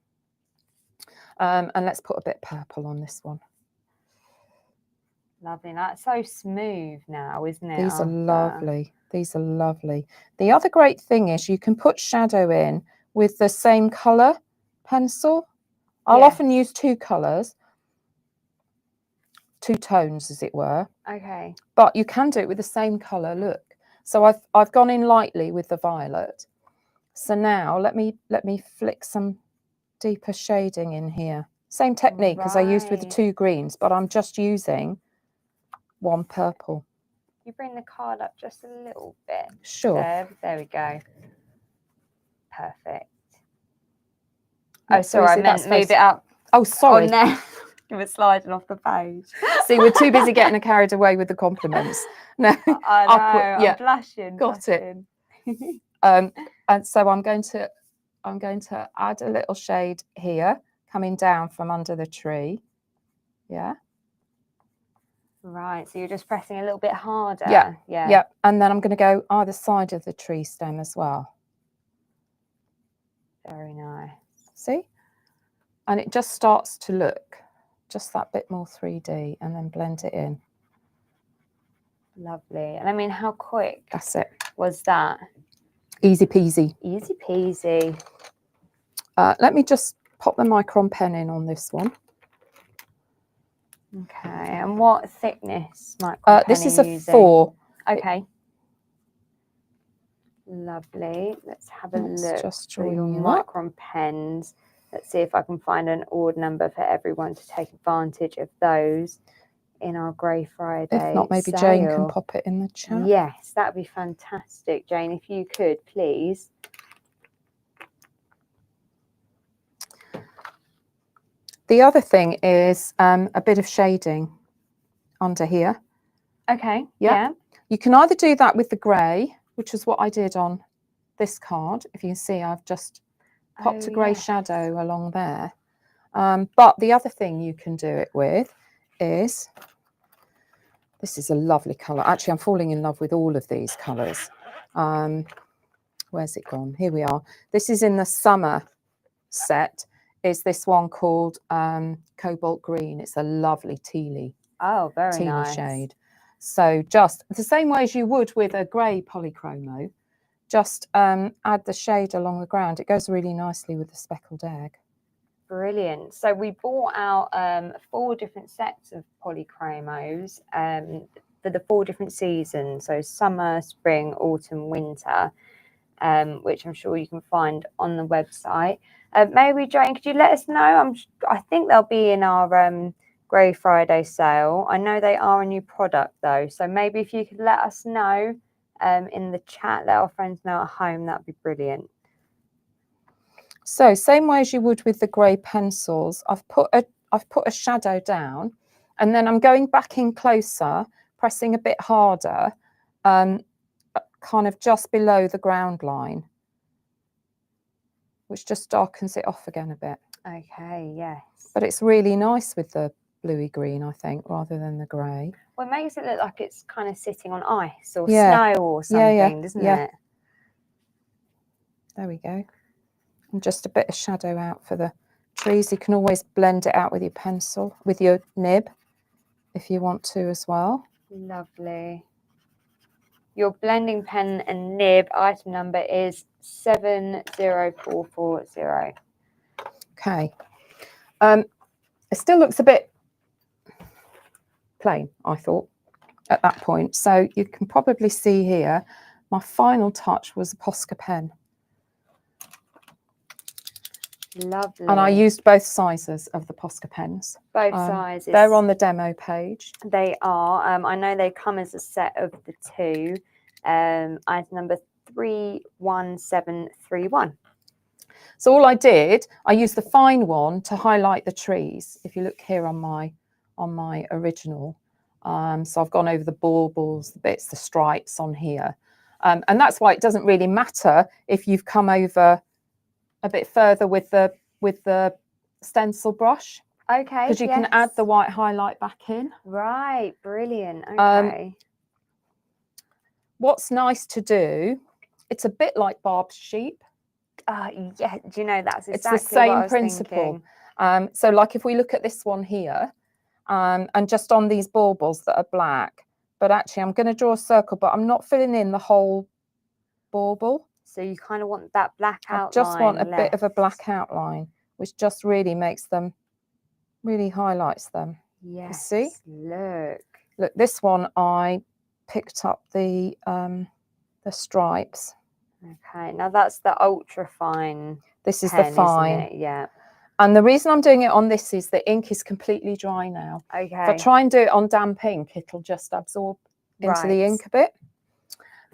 And let's put a bit of purple on this one. Lovely. That's so smooth now, isn't it? These are lovely. These are lovely. The other great thing is you can put shadow in with the same colour pencil. I'll often use two colours, two tones, as it were. Okay. But you can do it with the same colour. Look. So I've gone in lightly with the violet. So now let me flick some deeper shading in here. Same technique as I used with the two greens, but I'm just using one purple. you bring the card up just a little bit? Sure. There we go. Perfect. What, Oh, sorry, I Susie, meant that's move it up Oh, sorry. on there. You were sliding off the page. See, we're too busy getting carried away with the compliments. No, I know, yeah, I'm blushing. got blushing. it. And so I'm going to add a little shade here, coming down from under the tree. Yeah. Right, so you're just pressing a little bit harder. Yeah. Yeah. Yeah. And then I'm going to go either side of the tree stem as well. Very nice. See? And it just starts to look just that bit more 3D, and then blend it in. Lovely. And I mean, how quick That's it. was that? Easy peasy. Easy peasy. Let me just pop the micron pen in on this one. Okay, and what thickness micron pen this is are a you using? 4. Okay. Lovely. Let's have a look just for your join you up. micron pens. Let's see if I can find an odd number for everyone to take advantage of those in our Grey Friday If not, maybe sale. Jane can pop it in the chat. Yes, that would be fantastic, Jane. If you could, please. The other thing is a bit of shading under here. Okay. Yeah. You can either do that with the grey, which is what I did on this card. If you can see, I've just popped a grey shadow along there. But the other thing you can do it with is, this is a lovely colour. Actually, I'm falling in love with all of these colours. Where's it gone? Here we are. This is in the summer set. Is this one called Cobalt Green. It's a lovely tealy, very nice shade. So just the same way as you would with a grey polychromo, just add the shade along the ground. It goes really nicely with the speckled egg. Brilliant. So we bought out 4 different sets of polychromos for the 4 different seasons. So summer, spring, autumn, winter, which I'm sure you can find on the website. Maybe, Jane, could you let us know? I think they'll be in our Grey Friday sale. I know they are a new product, though. So maybe if you could let us know in the chat, let our friends know at home, that would be brilliant. So same way as you would with the grey pencils, I've put a shadow down, and then I'm going back in closer, pressing a bit harder, kind of just below the ground line, which just darkens it off again a bit. Okay, yes. But it's really nice with the bluey green, I think, rather than the grey. Well, it makes it look like it's kind of sitting on ice or snow or something, doesn't it? There we go. And just a bit of shadow out for the trees. You can always blend it out with your pencil, with your nib, if you want to as well. Lovely. Your blending pen and nib item number is 70440. Okay. It still looks a bit plain, I thought, at that point. So you can probably see here, my final touch was a Posca pen. Lovely. And I used both sizes of the Posca pens. Both sizes. They're on the demo page. They are. I know they come as a set of the 2. Item number 31731. So all I did, I used the fine one to highlight the trees. If you look here on my original, so I've gone over the baubles, the bits, the stripes on here, and that's why it doesn't really matter if you've come over a bit further with the stencil brush. Okay. Because you can add the white highlight back in. Right. Brilliant. Okay. What's nice to do, it's a bit like Barb's sheep. Yeah, do you know, that's exactly it's the same what I was principle. thinking. So like if we look at this one here, and just on these baubles that are black, but actually I'm going to draw a circle, but I'm not filling in the whole bauble. So you kind of want that black outline. I just want a bit of a black outline, which just really makes them, really highlights them. Yes. You see? Look, this one I picked up the stripes. Okay, now that's the ultra fine. This is pen, the fine. isn't it? Yeah. And the reason I'm doing it on this is the ink is completely dry now. Okay. If I try and do it on damp ink, it'll just absorb into the ink a bit.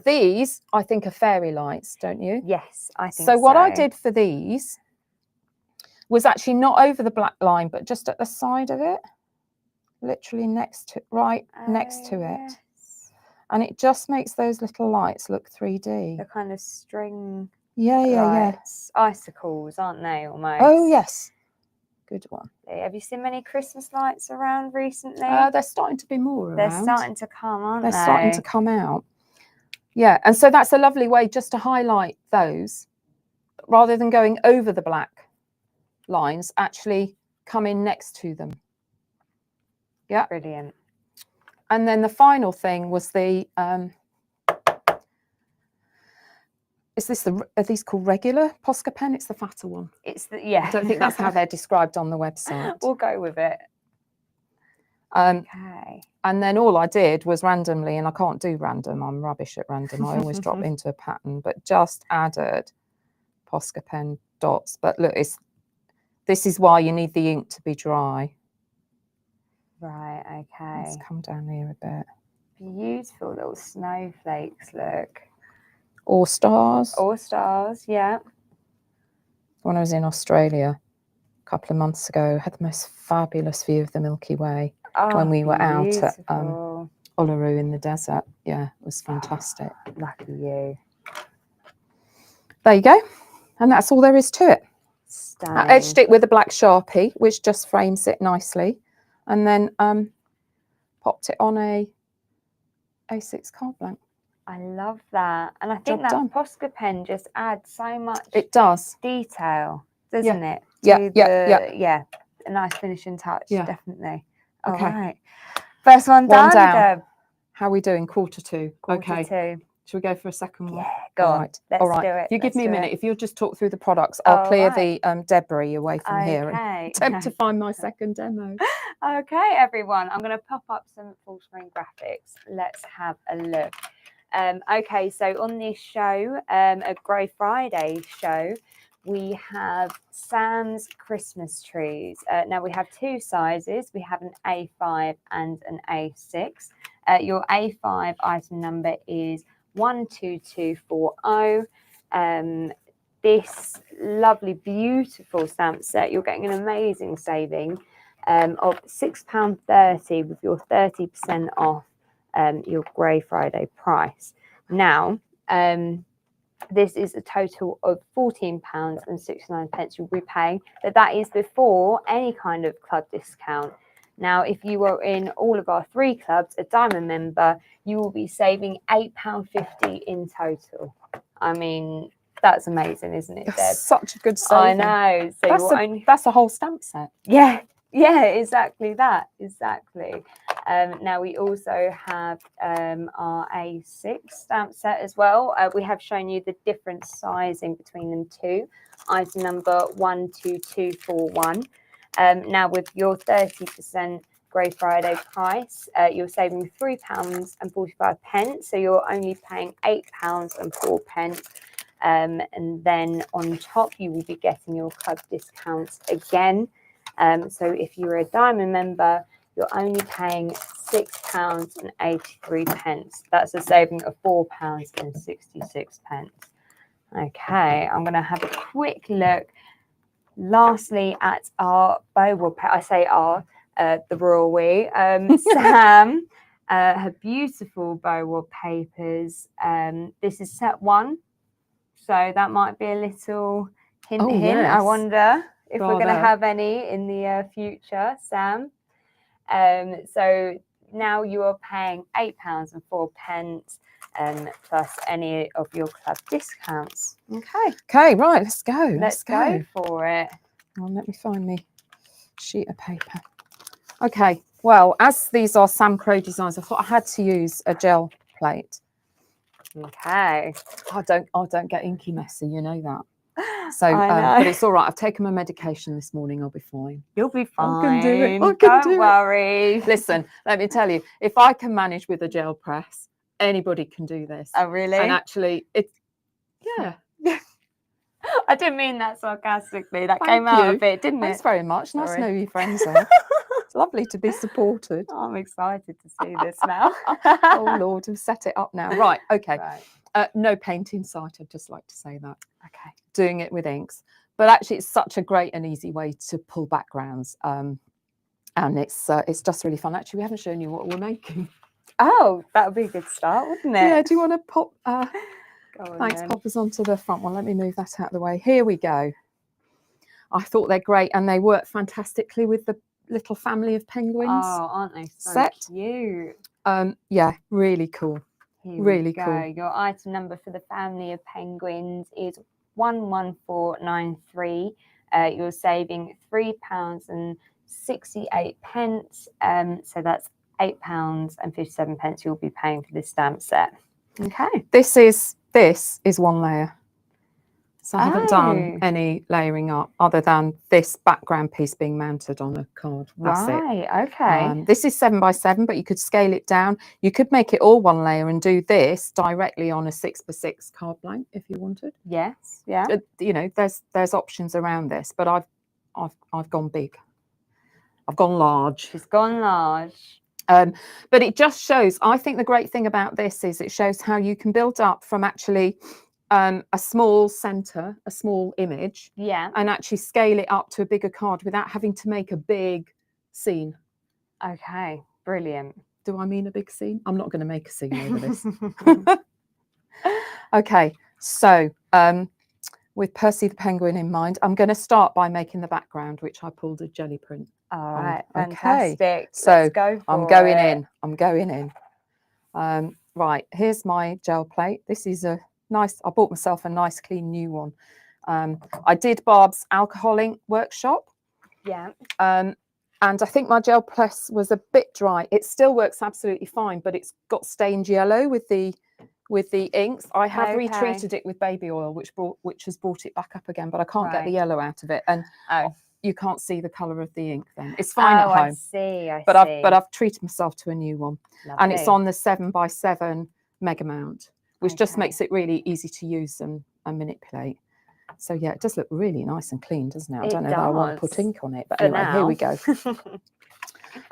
These, I think, are fairy lights, don't you? Yes, I think so. What I did for these was actually not over the black line, but just at the side of it, literally next to it. And it just makes those little lights look 3D. The kind of string Yeah. Icicles, aren't they, almost? Oh, yes. Good one. Have you seen many Christmas lights around recently? They're starting to be more around. They're starting to come, aren't they? They're starting to come out. Yeah, and so that's a lovely way just to highlight those. Rather than going over the black lines, actually come in next to them. Yeah. Brilliant. And then the final thing was the, are these called regular Posca pen? It's the fatter one. Yeah. I don't think that's how they're described on the website. We'll go with it. Okay. And then all I did was randomly, and I can't do random, I'm rubbish at random. I always drop into a pattern, but just added Posca pen dots. But look, this is why you need the ink to be dry. Right, okay. Let's come down here a bit. Beautiful little snowflakes, look. Or stars. Or stars, yeah. When I was in Australia a couple of months ago, I had the most fabulous view of the Milky Way when we were out at Uluru in the desert. Yeah, it was fantastic. Lucky you. There you go. And that's all there is to it. Stunning. I edged it with a black Sharpie, which just frames it nicely. And then popped it on a A6 card blank. I love that. And I think that Posca pen just adds so much detail, doesn't it? Yeah. A nice finishing touch, definitely. Okay. All right. First one done, Deb. How are we doing? Quarter two. Quarter two. Should we go for a second one? Yeah, go on. Let's do it. If you give me a minute, if you'll just talk through the products, I'll clear the debris away from here and attempt to find my second demo. Okay, everyone. I'm going to pop up some full screen graphics. Let's have a look. Okay, so on this show, a Grey Friday show, we have Sam's Christmas trees. Now we have two sizes. We have an A5 and an A6. Your A5 item number is 12240. This lovely, beautiful stamp set, you're getting an amazing saving of £6.30 with your 30% off your Grey Friday price. Now, this is a total of £14.69 you'll be paying, but that is before any kind of club discount. Now, if you are in all of our 3 clubs, a Diamond member, you will be saving £8.50 in total. I mean, that's amazing, isn't it, Deb? That's such a good saving. I know. So that's a whole stamp set. Yeah, exactly that. Exactly. Now, we also have our A6 stamp set as well. We have shown you the different sizing between them too. Item number 12241. Now, with your 30% Grey Friday price, you're saving £3.45. So you're only paying £8.04. And then on top, you will be getting your club discounts again. So if you're a Diamond member, you're only paying £6.83. That's a saving of £4.66. Okay, I'm going to have a quick look. Lastly, at our BOW-WOB, I say our, the royal we, Sam, her beautiful BOW-WOB papers. This is set 1, so that might be a little hint. Yes. I wonder if we're going to have any in the future, Sam. So now you are paying £8.04 plus any of your club discounts. Okay, right, let's go. Let's go for it. Well, let me find me sheet of paper. Okay, well, as these are Sam Crowe designs, I thought I had to use a gel plate. Okay. I don't get inky messy, you know that. So, but it's all right. I've taken my medication this morning. I'll be fine. You'll be fine. I can do it. Don't worry. Listen, let me tell you, if I can manage with a gel press, anybody can do this. Oh, really? And actually, yeah. I didn't mean that sarcastically. That came out a bit, didn't it? Thanks very much. Nice to know who your friends are. It's lovely to be supported. I'm excited to see this now. Oh Lord, I've set it up now. Right, okay. Right. No paint in sight, I'd just like to say that. Okay. Doing it with inks. But actually it's such a great and easy way to pull backgrounds. And it's just really fun. Actually, we haven't shown you what we're making. Oh, that would be a good start, wouldn't it? Yeah, do you want to pop Go on, thanks, then. pop us onto the front one. Let me move that out of the way. Here we go. I thought they're great and they work fantastically with the little family of penguins. Oh, aren't they so set. cute? Yeah, really cool. Here Really we go. cool. Your item number for the family of penguins is 11493. You're saving £3.68. So that's £8.57 you'll be paying for this stamp set. Okay. This is one layer. So I haven't done Oh. any layering up other than this background piece being mounted on a card. That's it. Right, okay. This is 7 by 7, but you could scale it down. You could make it all one layer and do this directly on a 6 by 6 card blank if you wanted. Yes, yeah. You know, there's options around this, but I've gone big. I've gone large. She's gone large. But it just shows, I think the great thing about this is it shows how you can build up from actually a small center, a small image, Yeah. and actually scale it up to a bigger card without having to make a big scene. Okay, brilliant. Do I mean a big scene? I'm not going to make a scene over this. Okay, so with Percy the Penguin in mind, I'm going to start by making the background, which I pulled a jelly print. All right, Okay. fantastic. So let's go for I'm going it. in. I'm going in. Right, here's my gel plate. This is a nice, I bought myself a nice clean new one. I did Barb's alcohol ink workshop. Yeah. And I think my gel press was a bit dry. It still works absolutely fine, but it's got stained yellow with the inks. I have retreated it with baby oil, which has brought it back up again, but I can't get the yellow out of it. And you can't see the colour of the ink then. It's fine at home. I see. But I've treated myself to a new one. Lovely. And it's on the 7 by 7 mega mount, which just makes it really easy to use and manipulate. So yeah, it does look really nice and clean, doesn't it? I don't know that I want to put ink on it, but anyway, here we go.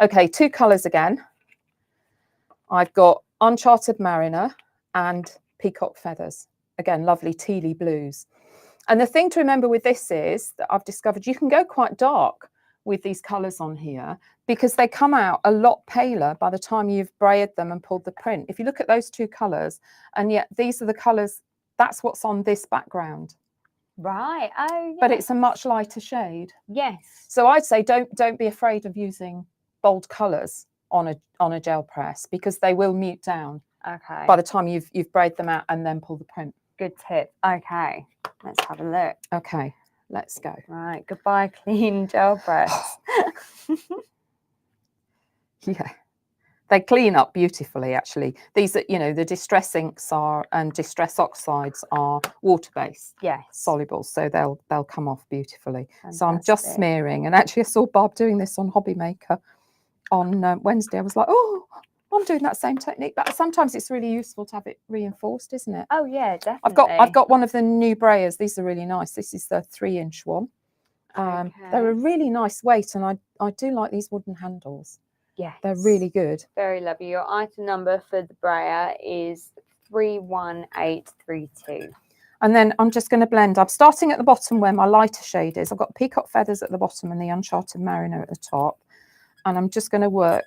Okay, 2 colours again. I've got Uncharted Mariner and Peacock Feathers. Again, lovely tealy blues. And the thing to remember with this is that I've discovered you can go quite dark with these colours on here because they come out a lot paler by the time you've braided them and pulled the print. If you look at those 2 colours, and yet these are the colours, that's what's on this background. Right. Oh, yes. But it's a much lighter shade. Yes. So I'd say don't be afraid of using bold colours on a gel press because they will mute down. Okay. By the time you've braided them out and then pull the print. Good tip. Okay. Let's have a look. Okay, let's go. Right. Goodbye, clean gel press. Yeah, they clean up beautifully. Actually, these are, you know, the distress inks are and distress oxides are water-based. Yes. Soluble, so they'll come off beautifully. Fantastic. So I'm just smearing, and actually I saw Barb doing this on Hobby Maker on Wednesday. I was like, oh, I'm doing that same technique, but sometimes it's really useful to have it reinforced, isn't it? Oh yeah, definitely. I've got one of the new brayers. These are really nice. This is the 3-inch one. Okay. They're a really nice weight, and I do like these wooden handles. Yes. They're really good. Very lovely. Your item number for the brayer is 31832. And then I'm just going to blend. I'm starting at the bottom where my lighter shade is. I've got Peacock Feathers at the bottom and the Uncharted Mariner at the top. And I'm just going to work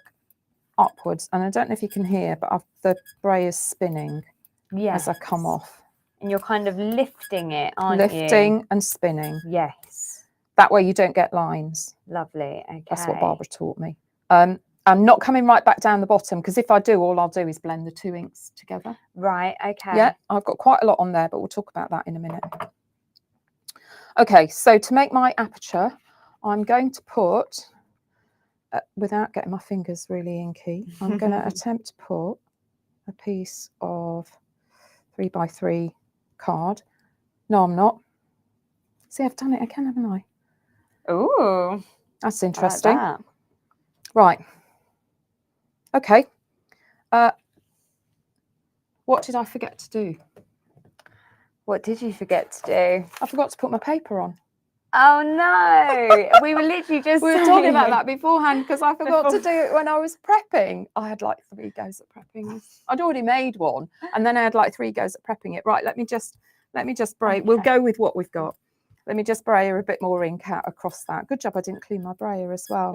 upwards. And I don't know if you can hear, but the brayer's spinning as I come off. And you're kind of lifting it, aren't you? Lifting and spinning. Yes. That way you don't get lines. Lovely. Okay. That's what Barbara taught me. I'm not coming right back down the bottom because if I do, all I'll do is blend the 2 inks together. Right. Okay. Yeah, I've got quite a lot on there, but we'll talk about that in a minute. Okay, so to make my aperture, I'm going to put, without getting my fingers really inky, I'm going to attempt to put a piece of 3 by 3 card. No, I'm not. See, I've done it again, haven't I? Ooh. That's interesting. I like that. Right. Okay. What did I forget to do? What did you forget to do? I forgot to put my paper on. Oh no, we were literally just We were talking about that beforehand because I forgot to Before- do it when I was prepping. I had like 3 goes at prepping. I'd already made one, and then I had like 3 goes at prepping it. Right, let me just spray. We'll Okay. go with what we've got. Let me just spray a bit more ink out across that. Good job I didn't clean my brayer as well.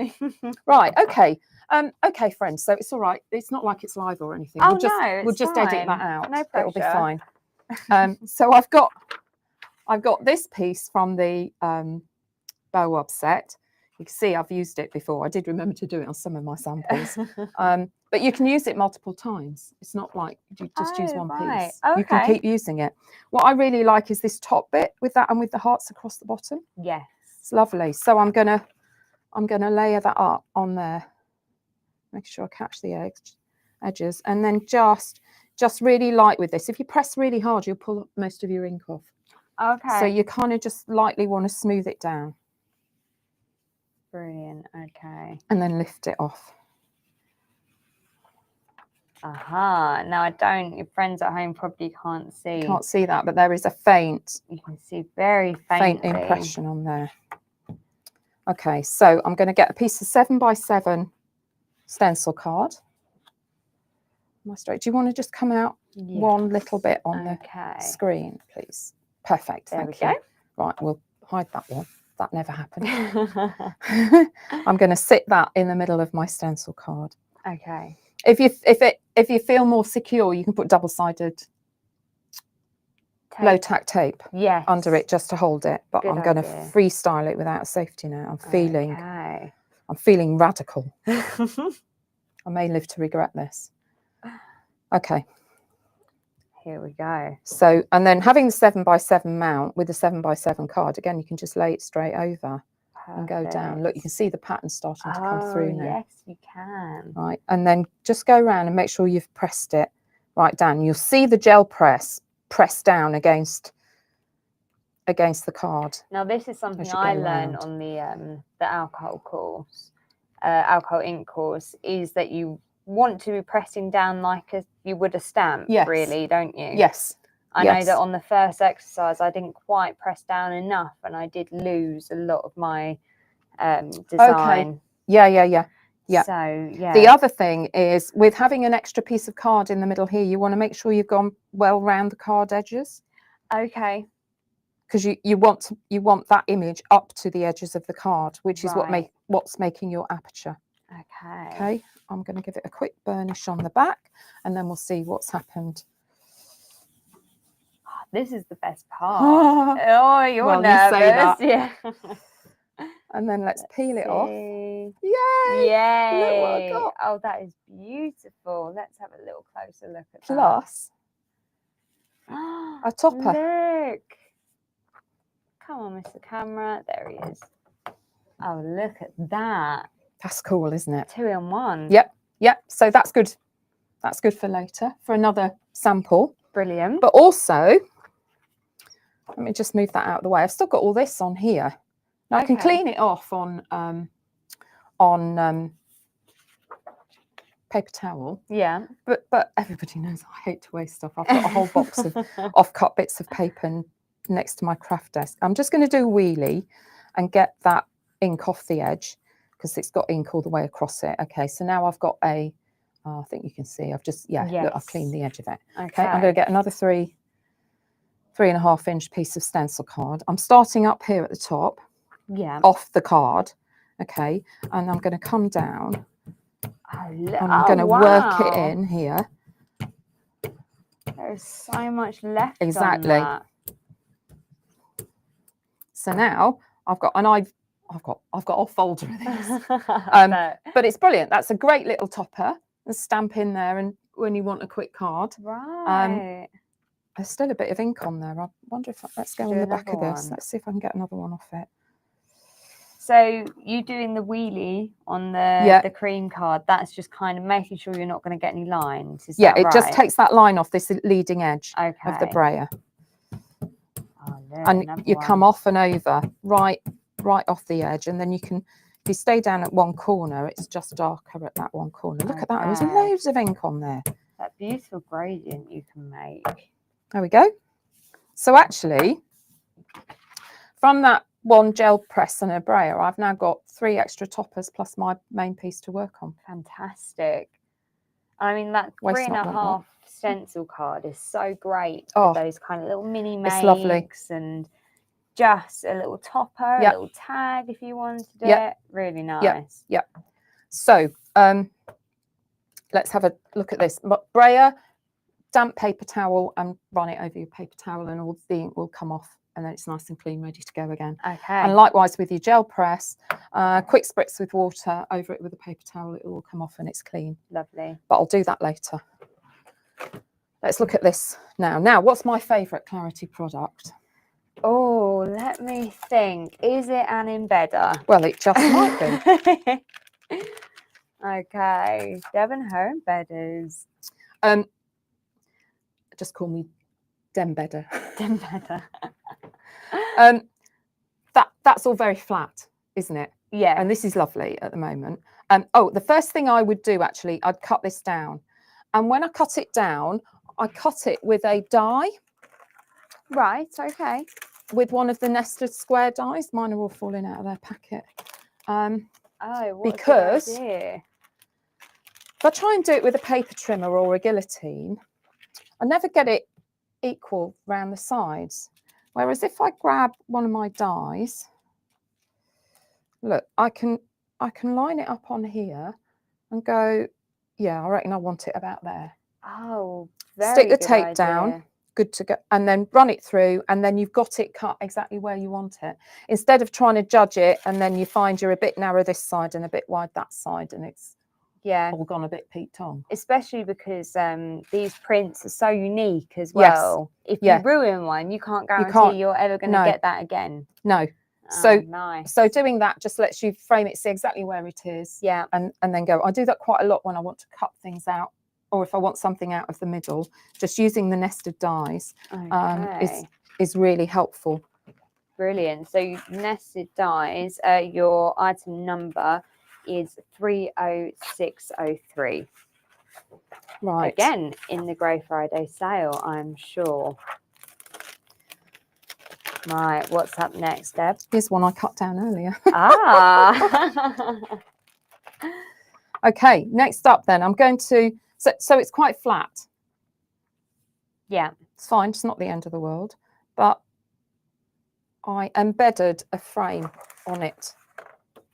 Right, okay. Okay, friends. So it's all right. It's not like it's live or anything. Oh, We'll it's just edit fine. that out. No It'll be pressure. fine. So I've got this piece from the BOW-WOB set. You can see I've used it before. I did remember to do it on some of my samples. But you can use it multiple times. It's not like you just use one right. piece. You can Okay. keep using it. What I really like is this top bit with that and with the hearts across the bottom. Yes. It's lovely. So I'm gonna layer that up on there. Make sure I catch the edges, and then just really light with this. If you press really hard, you'll pull most of your ink off. Okay. So you kind of just lightly want to smooth it down. Brilliant. Okay. And then lift it off. Aha. Now your friends at home probably can't see. Can't see that, but there is a faint You can see very faint faintly. impression on there. Okay, so I'm going to get a piece of 7x7 stencil card. Am I straight? Do you want to just come out one little bit on the screen, please? Perfect. There Thank we you. go. Right, we'll hide that one. That never happened. I'm going to sit that in the middle of my stencil card. Okay. If you feel more secure, you can put double-sided low tack tape under it just to hold it. But I'm going to freestyle it without a safety net. I'm feeling radical. I may live to regret this. Okay. Here we go. So, and then having the 7x7 mount with the 7x7 card, again, you can just lay it straight over and go down. Look, you can see the pattern starting to come through now. Yes, you can. Right, and then just go around and make sure you've pressed it right down. You'll see the gel press down against the card. Now, this is something I learned on the alcohol course, alcohol ink course, is that you want to be pressing down like you would a stamp, really, don't you? Yes. I know that on the first exercise, I didn't quite press down enough, and I did lose a lot of my design. Okay. Yeah. So, yeah. The other thing is, with having an extra piece of card in the middle here, you want to make sure you've gone well round the card edges. Okay. Because you want that image up to the edges of the card, which is what's making your aperture. Okay. Okay. I'm going to give it a quick burnish on the back, and then we'll see what's happened. This is the best part. Oh, you're nervous. You say that. Yeah. And then let's peel it off. Yay. Yay! Look what I got. Oh, that is beautiful. Let's have a little closer look at that. Plus a topper. Look. Come on, Mr. Camera. There he is. Oh, look at that. That's cool, isn't it? 2 in 1. Yep. So that's good. That's good for later, for another sample. Brilliant. But also, let me just move that out of the way. I've still got all this on here. Now I can clean it off on paper towel. Yeah. But everybody knows I hate to waste stuff. I've got a whole box of off-cut bits of paper next to my craft desk. I'm just going to do a wheelie and get that ink off the edge, because it's got ink all the way across it. Okay, so now I've got I think you can see, I've just, look, I've cleaned the edge of it. Okay, I'm going to get another 3.5 inch piece of stencil card. I'm starting up here at the top, off the card. Okay, and I'm going to come down. And I'm going to work it in here. There's so much left. Exactly. On that. So now I've got a whole folder of these. But it's brilliant. That's a great little topper. And stamp in there, and when you want a quick card. Right. There's still a bit of ink on there. I wonder if let's go on the back of this. Let's see if I can get another one off it. So you doing the wheelie on the cream card, that's just kind of making sure you're not going to get any lines. Is that right? It just takes that line off this leading edge of the brayer. Oh, and you come off and over, right off the edge, and then you can, if you stay down at one corner, it's just darker at that one corner. Look at that, there's loads of ink on there. That beautiful gradient you can make. There we go. So actually, from that one gel press and a brayer, I've now got 3 extra toppers plus my main piece to work on. Fantastic. I mean, that Waste not, 3.5 want not. stencil card is so great Oh, with those kind of little mini it's lovely. makes and just a little topper, Yep. a little tag if you wanted Yep. it. Really nice. Yep. So let's have a look at this. Brayer, damp paper towel, and run it over your paper towel, and all the ink will come off, and then it's nice and clean, ready to go again. Okay. And likewise with your gel press, quick spritz with water over it with a paper towel, it will all come off and it's clean. Lovely. But I'll do that later. Let's look at this now. Now, what's my favourite Clarity product? Oh, let me think. Is it an embedder? Well, it just might be. Okay. Deb and her embedders. Just call me Dembedder. Embedder. That's all very flat, isn't it? Yeah. And this is lovely at the moment. Oh, the first thing I would do, actually, I'd cut this down. And when I cut it down, I cut it with a die. Right, okay. With one of the nested square dies. Mine are all falling out of their packet. Oh, what because a good idea. if I try and do it with a paper trimmer or a guillotine, I never get it equal round the sides. Whereas if I grab one of my dies, look, I can line it up on here and go, yeah, I reckon I want it about there. Oh, very Stick the good tape idea. down, good to go, and then run it through, and then you've got it cut exactly where you want it. Instead of trying to judge it, and then you find you're a bit narrow this side and a bit wide that side, and it's all gone a bit peaked on. Especially because these prints are so unique as well. If you ruin one, you can't guarantee you're ever going to get that again. No. So nice. So doing that just lets you frame it, see exactly where it is. Yeah. And then go. I do that quite a lot when I want to cut things out, or if I want something out of the middle. Just using the nested dies is really helpful. Brilliant. So nested dies, your item number is 30603. Right. Again, in the Grey Friday sale, I'm sure. Right, what's up next, Deb? Here's one I cut down earlier. Ah. Okay, next up then, I'm going to, so it's quite flat. Yeah. It's fine, it's not the end of the world, but I embedded a frame on it.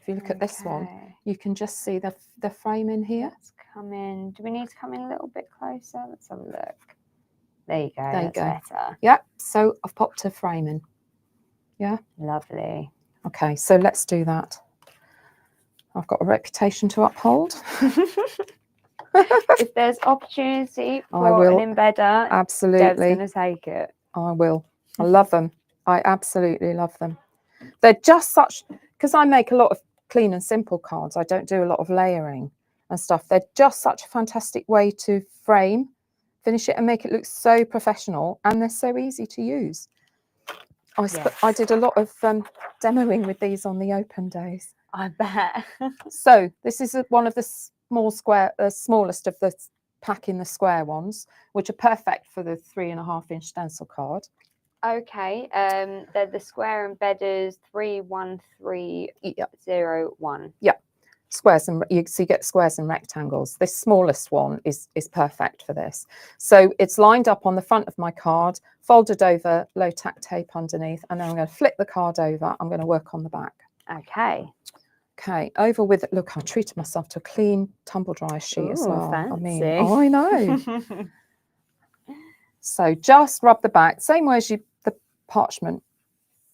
If you look at this one, you can just see the frame in here. Let's come in. Do we need to come in a little bit closer? Let's have a look. There you go. There you go. Better. Yep. So I've popped a frame in. Yeah. Lovely. Okay. So let's do that. I've got a reputation to uphold. If there's opportunity for an embedder, absolutely. Deb's going to take it. I will. I love them. I absolutely love them. They're just such, because I make a lot of clean and simple cards. I don't do a lot of layering and stuff. They're just such a fantastic way to frame, finish it and make it look so professional, and they're so easy to use. I did a lot of demoing with these on the open days. I bet. So this is one of the smallest of the pack in the square ones, which are perfect for the 3.5-inch stencil card. Okay, they're the square embedders 31301. Yeah, squares, and you get squares and rectangles. This smallest one is perfect for this. So it's lined up on the front of my card, folded over, low tack tape underneath, and then I'm going to flip the card over. I'm going to work on the back. Okay. Okay, over with it. Look, I treated myself to a clean tumble dryer sheet as well. Fancy. I mean, I know. So just rub the back, same way as the parchment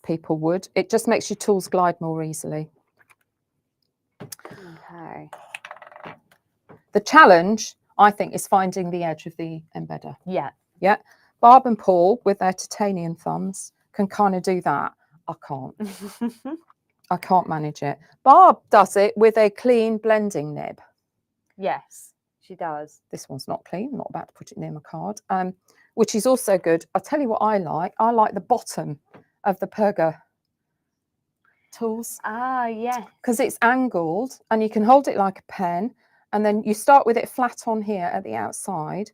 people would. It just makes your tools glide more easily. Okay. The challenge, I think, is finding the edge of the embedder. Yeah. Yeah. Barb and Paul, with their titanium thumbs, can kind of do that. I can't. I can't manage it. Barb does it with a clean blending nib. Yes, she does. This one's not clean. I'm not about to put it near my card. Which is also good. I'll tell you what I like. I like the bottom of the Perga tools. Ah, yes. Because it's angled and you can hold it like a pen, and then you start with it flat on here at the outside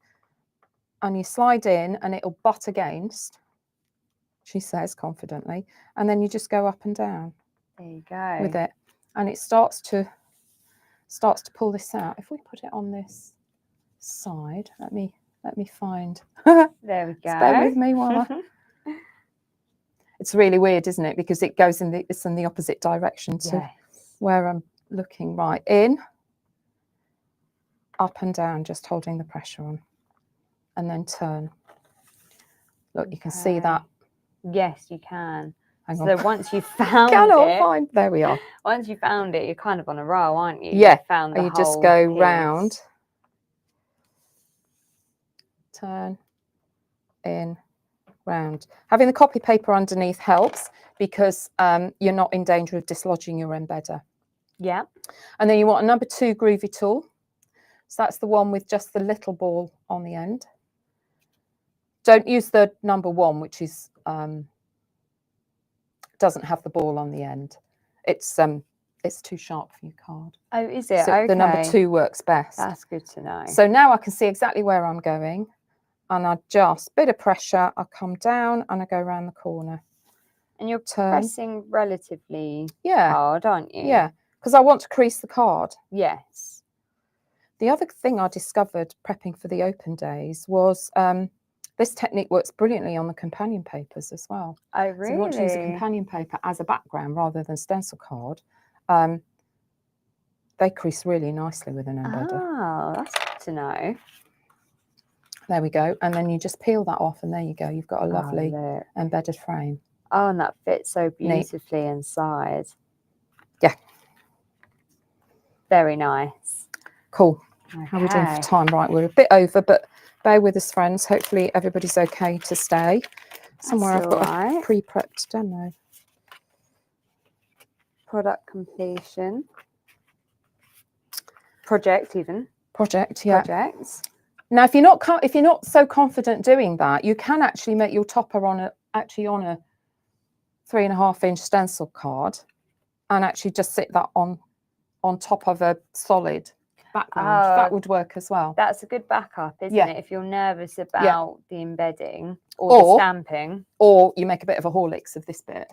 and you slide in and it'll butt against. she says confidently. And then you just go up and down There you go. with it. And it starts to pull this out. If we put it on this side, let me find. There we go. Stay with me while It's really weird, isn't it? Because it goes it's in the opposite direction to Yes. where I'm looking. Right, in, up and down, just holding the pressure on, and then turn. Look, you can see that. Yes, you can. Hang So on. once you found Cannot find. There we are. once you found it, you're kind of on a roll, aren't you? Yeah. You found the And you just whole go piece. round, turn, in, round. Having the copy paper underneath helps because you're not in danger of dislodging your embedder. Yeah. And then you want a number 2 groovy tool. So that's the one with just the little ball on the end. Don't use the number 1, which is doesn't have the ball on the end. It's too sharp for your card. Oh, is it? So Okay. the number 2 works best. That's good to know. So now I can see exactly where I'm going, and I just bit of pressure. I come down and I go around the corner. And you're Turn. pressing relatively Yeah. hard, aren't you? Yeah, because I want to crease the card. Yes. The other thing I discovered prepping for the open days was this technique works brilliantly on the companion papers as well. Oh, really? So you want to use a companion paper as a background rather than stencil card. They crease really nicely with an embedder. Oh, that's good to know. There we go. And then you just peel that off and there you go. You've got a lovely look. embedded frame. Oh, and that fits so beautifully inside. Yeah. Very nice. Cool. Okay. How are we doing for time? Right, we're a bit over, but bear with us, friends. Hopefully everybody's okay to stay. Somewhere I've got a pre-prepped demo. Product completion. Project even. Project, yeah. Projects. Now, if you're not so confident doing that, you can actually make your topper on a 3.5-inch stencil card, and actually just sit that on top of a solid background. That would work as well. That's a good backup, isn't it? If you're nervous about the embedding or the stamping, or you make a bit of a Horlicks of this bit.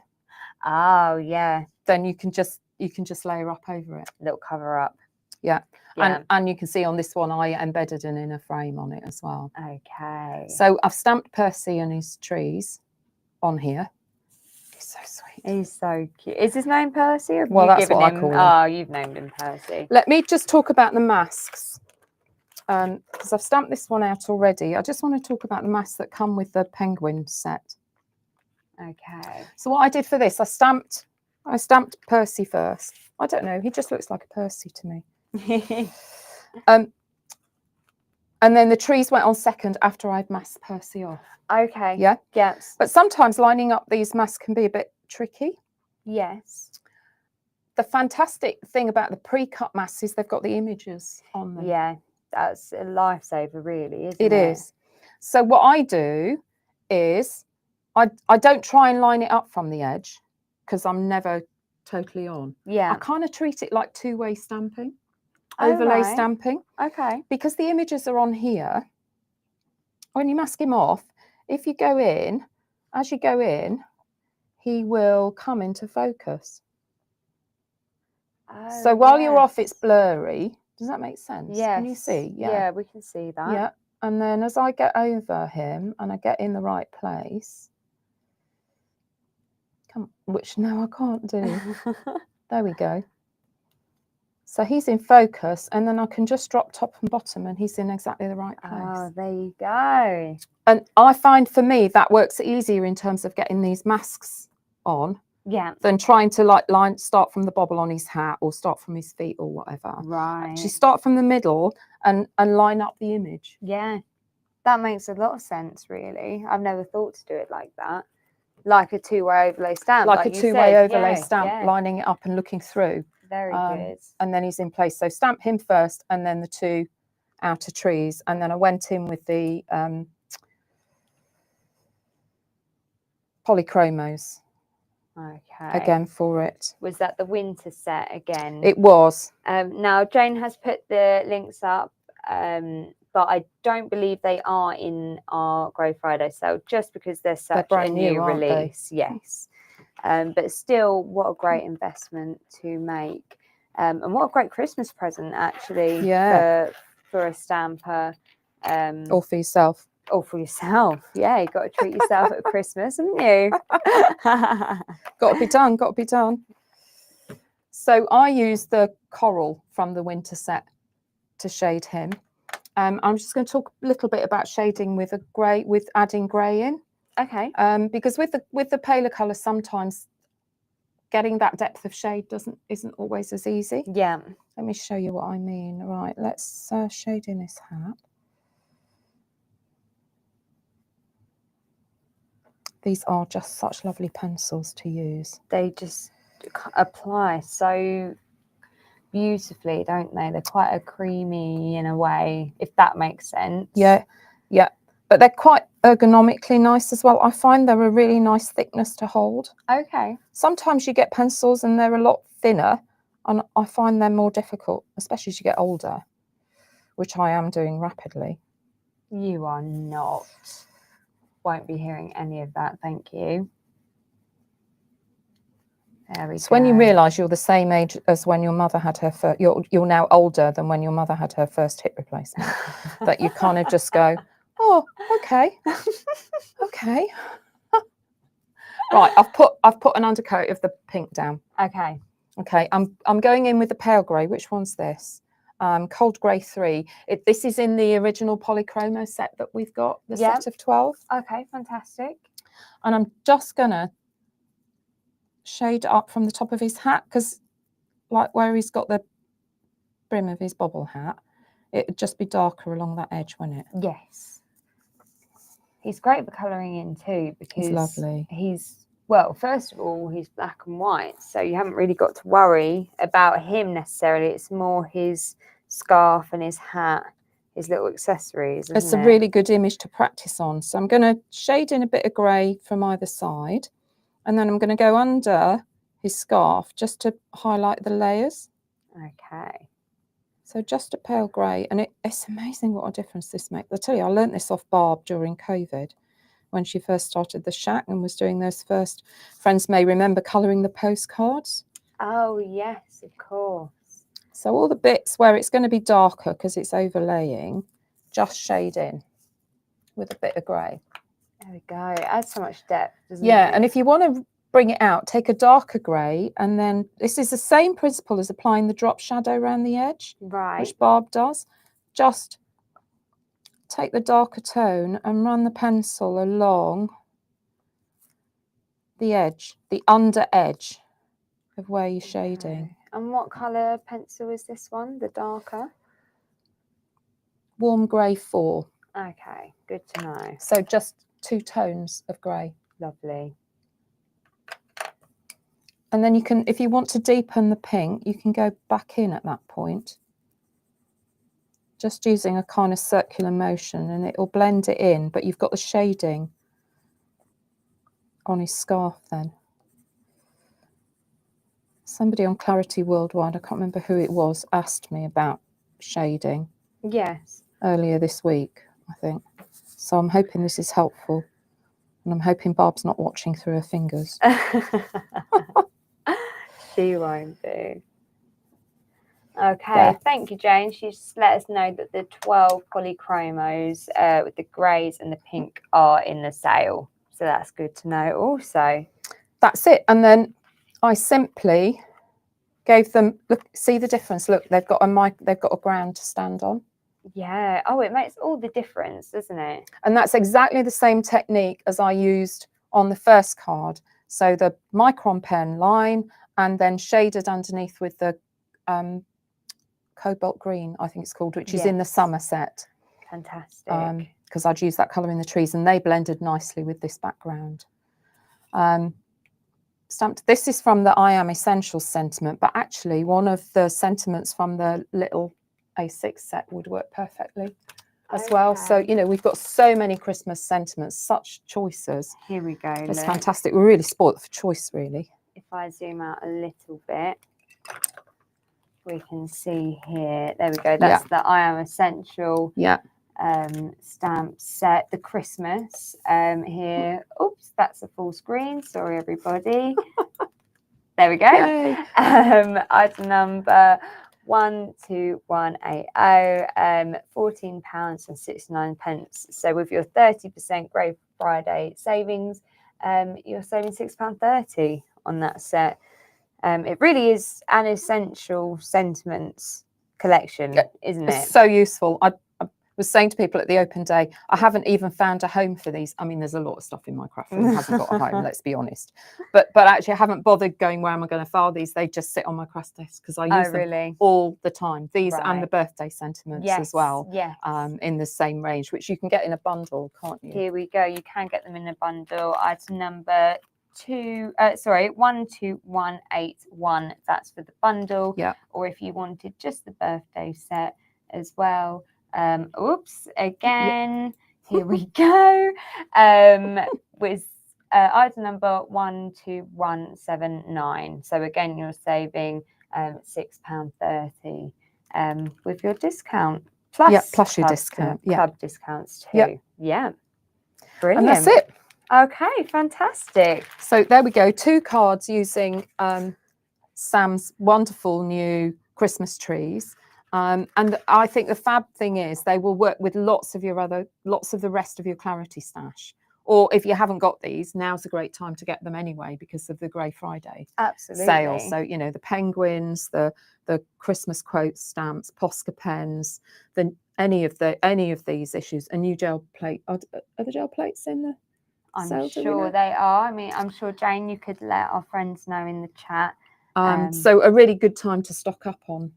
Oh yeah. Then you can just layer up over it. Little cover up. Yeah. And you can see on this one I embedded an inner frame on it as well. Okay. So I've stamped Percy and his trees on here. He's so sweet. He's so cute. Is his name Percy? Or well, that's what I call him. Oh, you've named him Percy. Let me just talk about the masks. Because I've stamped this one out already. I just want to talk about the masks that come with the penguin set. Okay. So what I did for this, I stamped Percy first. I don't know, he just looks like a Percy to me. And then the trees went on second after I'd masked Percy off. Okay. Yeah. Yes. But sometimes lining up these masks can be a bit tricky. Yes. The fantastic thing about the pre-cut masks is they've got the images on them. Yeah, that's a lifesaver, really, isn't it? It is. So what I do is I don't try and line it up from the edge because I'm never totally on. Yeah. I kind of treat it like two-way stamping, overlay stamping. Okay. Because the images are on here. When you mask him off, if you go in, as you go in, he will come into focus. Oh, so while you're off, it's blurry. Does that make sense? Yes. Can you see? Yeah, we can see that. Yeah. And then as I get over him and I get in the right place, which now I can't do. There we go. So he's in focus, and then I can just drop top and bottom and he's in exactly the right place. Oh, there you go. And I find for me that works easier in terms of getting these masks on. Yeah. Than trying to start from the bobble on his hat or start from his feet or whatever. Right. Actually start from the middle and line up the image. Yeah. That makes a lot of sense, really. I've never thought to do it like that. Like a two-way overlay stamp. Like a two-way overlay stamp, lining it up and looking through. Very good. And then he's in place. So stamp him first and then the two outer trees. And then I went in with the polychromos. Okay. Again for it. Was that the winter set again? It was. Now Jane has put the links up but I don't believe they are in our Grey Friday sale just because they're such a brand new, new aren't they? release. Yes. But still, what a great investment to make. And what a great Christmas present, actually, for a stamper. Or for yourself. Or for yourself. Yeah, you've got to treat yourself at Christmas, haven't you? Got to be done, got to be done. So I use the coral from the winter set to shade him. I'm just going to talk a little bit about shading with a grey, with adding grey in. Okay. Because with the paler colours, sometimes getting that depth of shade isn't always as easy. Yeah. Let me show you what I mean. Right, let's shade in his hat. These are just such lovely pencils to use. They just apply so beautifully, don't they? They're quite a creamy in a way, if that makes sense. Yeah, yeah. But they're quite ergonomically nice as well. I find they're a really nice thickness to hold. Okay. Sometimes you get pencils and they're a lot thinner, and I find they're more difficult, especially as you get older, which I am doing rapidly. You are not. Won't be hearing any of that, thank you. There we go. When you realise you're the same age as when your mother had her first, you're now older than when your mother had her first hip replacement, that you kind of just go, oh, okay, okay. Right, I've put an undercoat of the pink down. Okay. Okay, I'm going in with the pale grey. Which one's this? Cold Grey 3. This is in the original polychromo set that we've got, the set of 12. Okay, fantastic. And I'm just gonna shade up from the top of his hat, because like where he's got the brim of his bobble hat, it'd just be darker along that edge, wouldn't it? Yes. He's great for colouring in too, because He's lovely. Well, first of all, he's black and white, so you haven't really got to worry about him necessarily. It's more his scarf and his hat, his little accessories. It's a really good image to practice on. So I'm going to shade in a bit of grey from either side, and then I'm going to go under his scarf just to highlight the layers. Okay. So just a pale grey, and it's amazing what a difference this makes. I tell you, I learnt this off Barb during COVID, when she first started the shack and was doing those first, friends may remember, colouring the postcards. Oh, yes, of course. So all the bits where it's going to be darker because it's overlaying, just shade in with a bit of grey. There we go. It adds so much depth, doesn't it? Yeah, and if you want to bring it out, take a darker grey, and then this is the same principle as applying the drop shadow around the edge, right, which Barb does. Just take the darker tone and run the pencil along the edge, the under edge of where you're shading. And what colour pencil is this one, the darker? Warm grey 4. Okay, good to know. So just 2 tones of grey. Lovely. And then you can, if you want to deepen the pink, you can go back in at that point. Just using a kind of circular motion, and it will blend it in, but you've got the shading on his scarf then. Somebody on Clarity Worldwide, I can't remember who it was, asked me about shading. Yes. Earlier this week, I think. So I'm hoping this is helpful. And I'm hoping Barb's not watching through her fingers. She won't be. Okay, thank you, Jane. She just let us know that the 12 polychromos with the greys and the pink are in the sale. So that's good to know also. That's it. And then I simply gave them, look, see the difference? Look, they've got a ground to stand on. Yeah. Oh, it makes all the difference, doesn't it? And that's exactly the same technique as I used on the first card. So the micron pen line, and then shaded underneath with the cobalt green, I think it's called, which is in the summer set. Fantastic. Because I'd used that colour in the trees, and they blended nicely with this background. Stamped. This is from the I Am Essentials sentiment, but actually one of the sentiments from the little A6 set would work perfectly as well. So, you know, we've got so many Christmas sentiments, such choices. Here we go. It's fantastic. We're really spoilt for choice, really. If I zoom out a little bit, we can see here. There we go. That's the I Am Essential. Yeah. stamp set, the Christmas here. Oops, that's a full screen. Sorry, everybody. There we go. Item number 12180, £14.69. So with your 30% Grey Friday savings, you're saving £6.30 on that set. It really is an essential sentiments collection, isn't it? It's so useful. I was saying to people at the open day, I haven't even found a home for these. I mean, there's a lot of stuff in my craft room that hasn't got a home, let's be honest. But actually, I haven't bothered going, where am I going to file these? They just sit on my craft desk because I use them all the time. These and the birthday sentiments as well, in the same range, which you can get in a bundle, can't you? Here we go. You can get them in a bundle. Item number 12181. That's for the bundle. Yeah. Or if you wanted just the birthday set as well. Oops, again. Here we go. With item number 12179. So again, you're saving £6.30 with your discount. Plus your discount. Club discounts too. Yeah. Brilliant. And that's it. Okay, fantastic. So there we go. 2 cards using Sam's wonderful new Christmas trees. And I think the fab thing is they will work with lots of the rest of your Clarity stash. Or if you haven't got these, now's a great time to get them anyway because of the Grey Friday sale. So, you know, the penguins, the Christmas quote stamps, Posca pens, any of these issues. A new gel plate. Are the gel plates in the sale? I'm sure they are. I mean, I'm sure, Jane, you could let our friends know in the chat. So a really good time to stock up on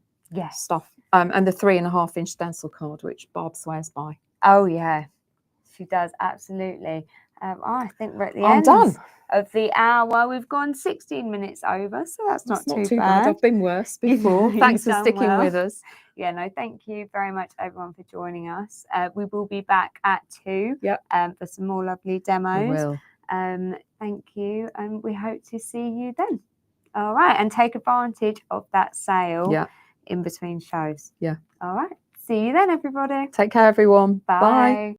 stuff. And the 3.5-inch stencil card, which Barb swears by. Oh, yeah, she does. Absolutely. I think we're at the end of the hour. We've gone 16 minutes over, so that's not too bad. I've been worse before. Thanks for sticking with us. Yeah, no, thank you very much, everyone, for joining us. We will be back at 2 for some more lovely demos. We will. Thank you, and we hope to see you then. All right, and take advantage of that sale in between shows. Yeah. All right. See you then, everybody. Take care, everyone. Bye.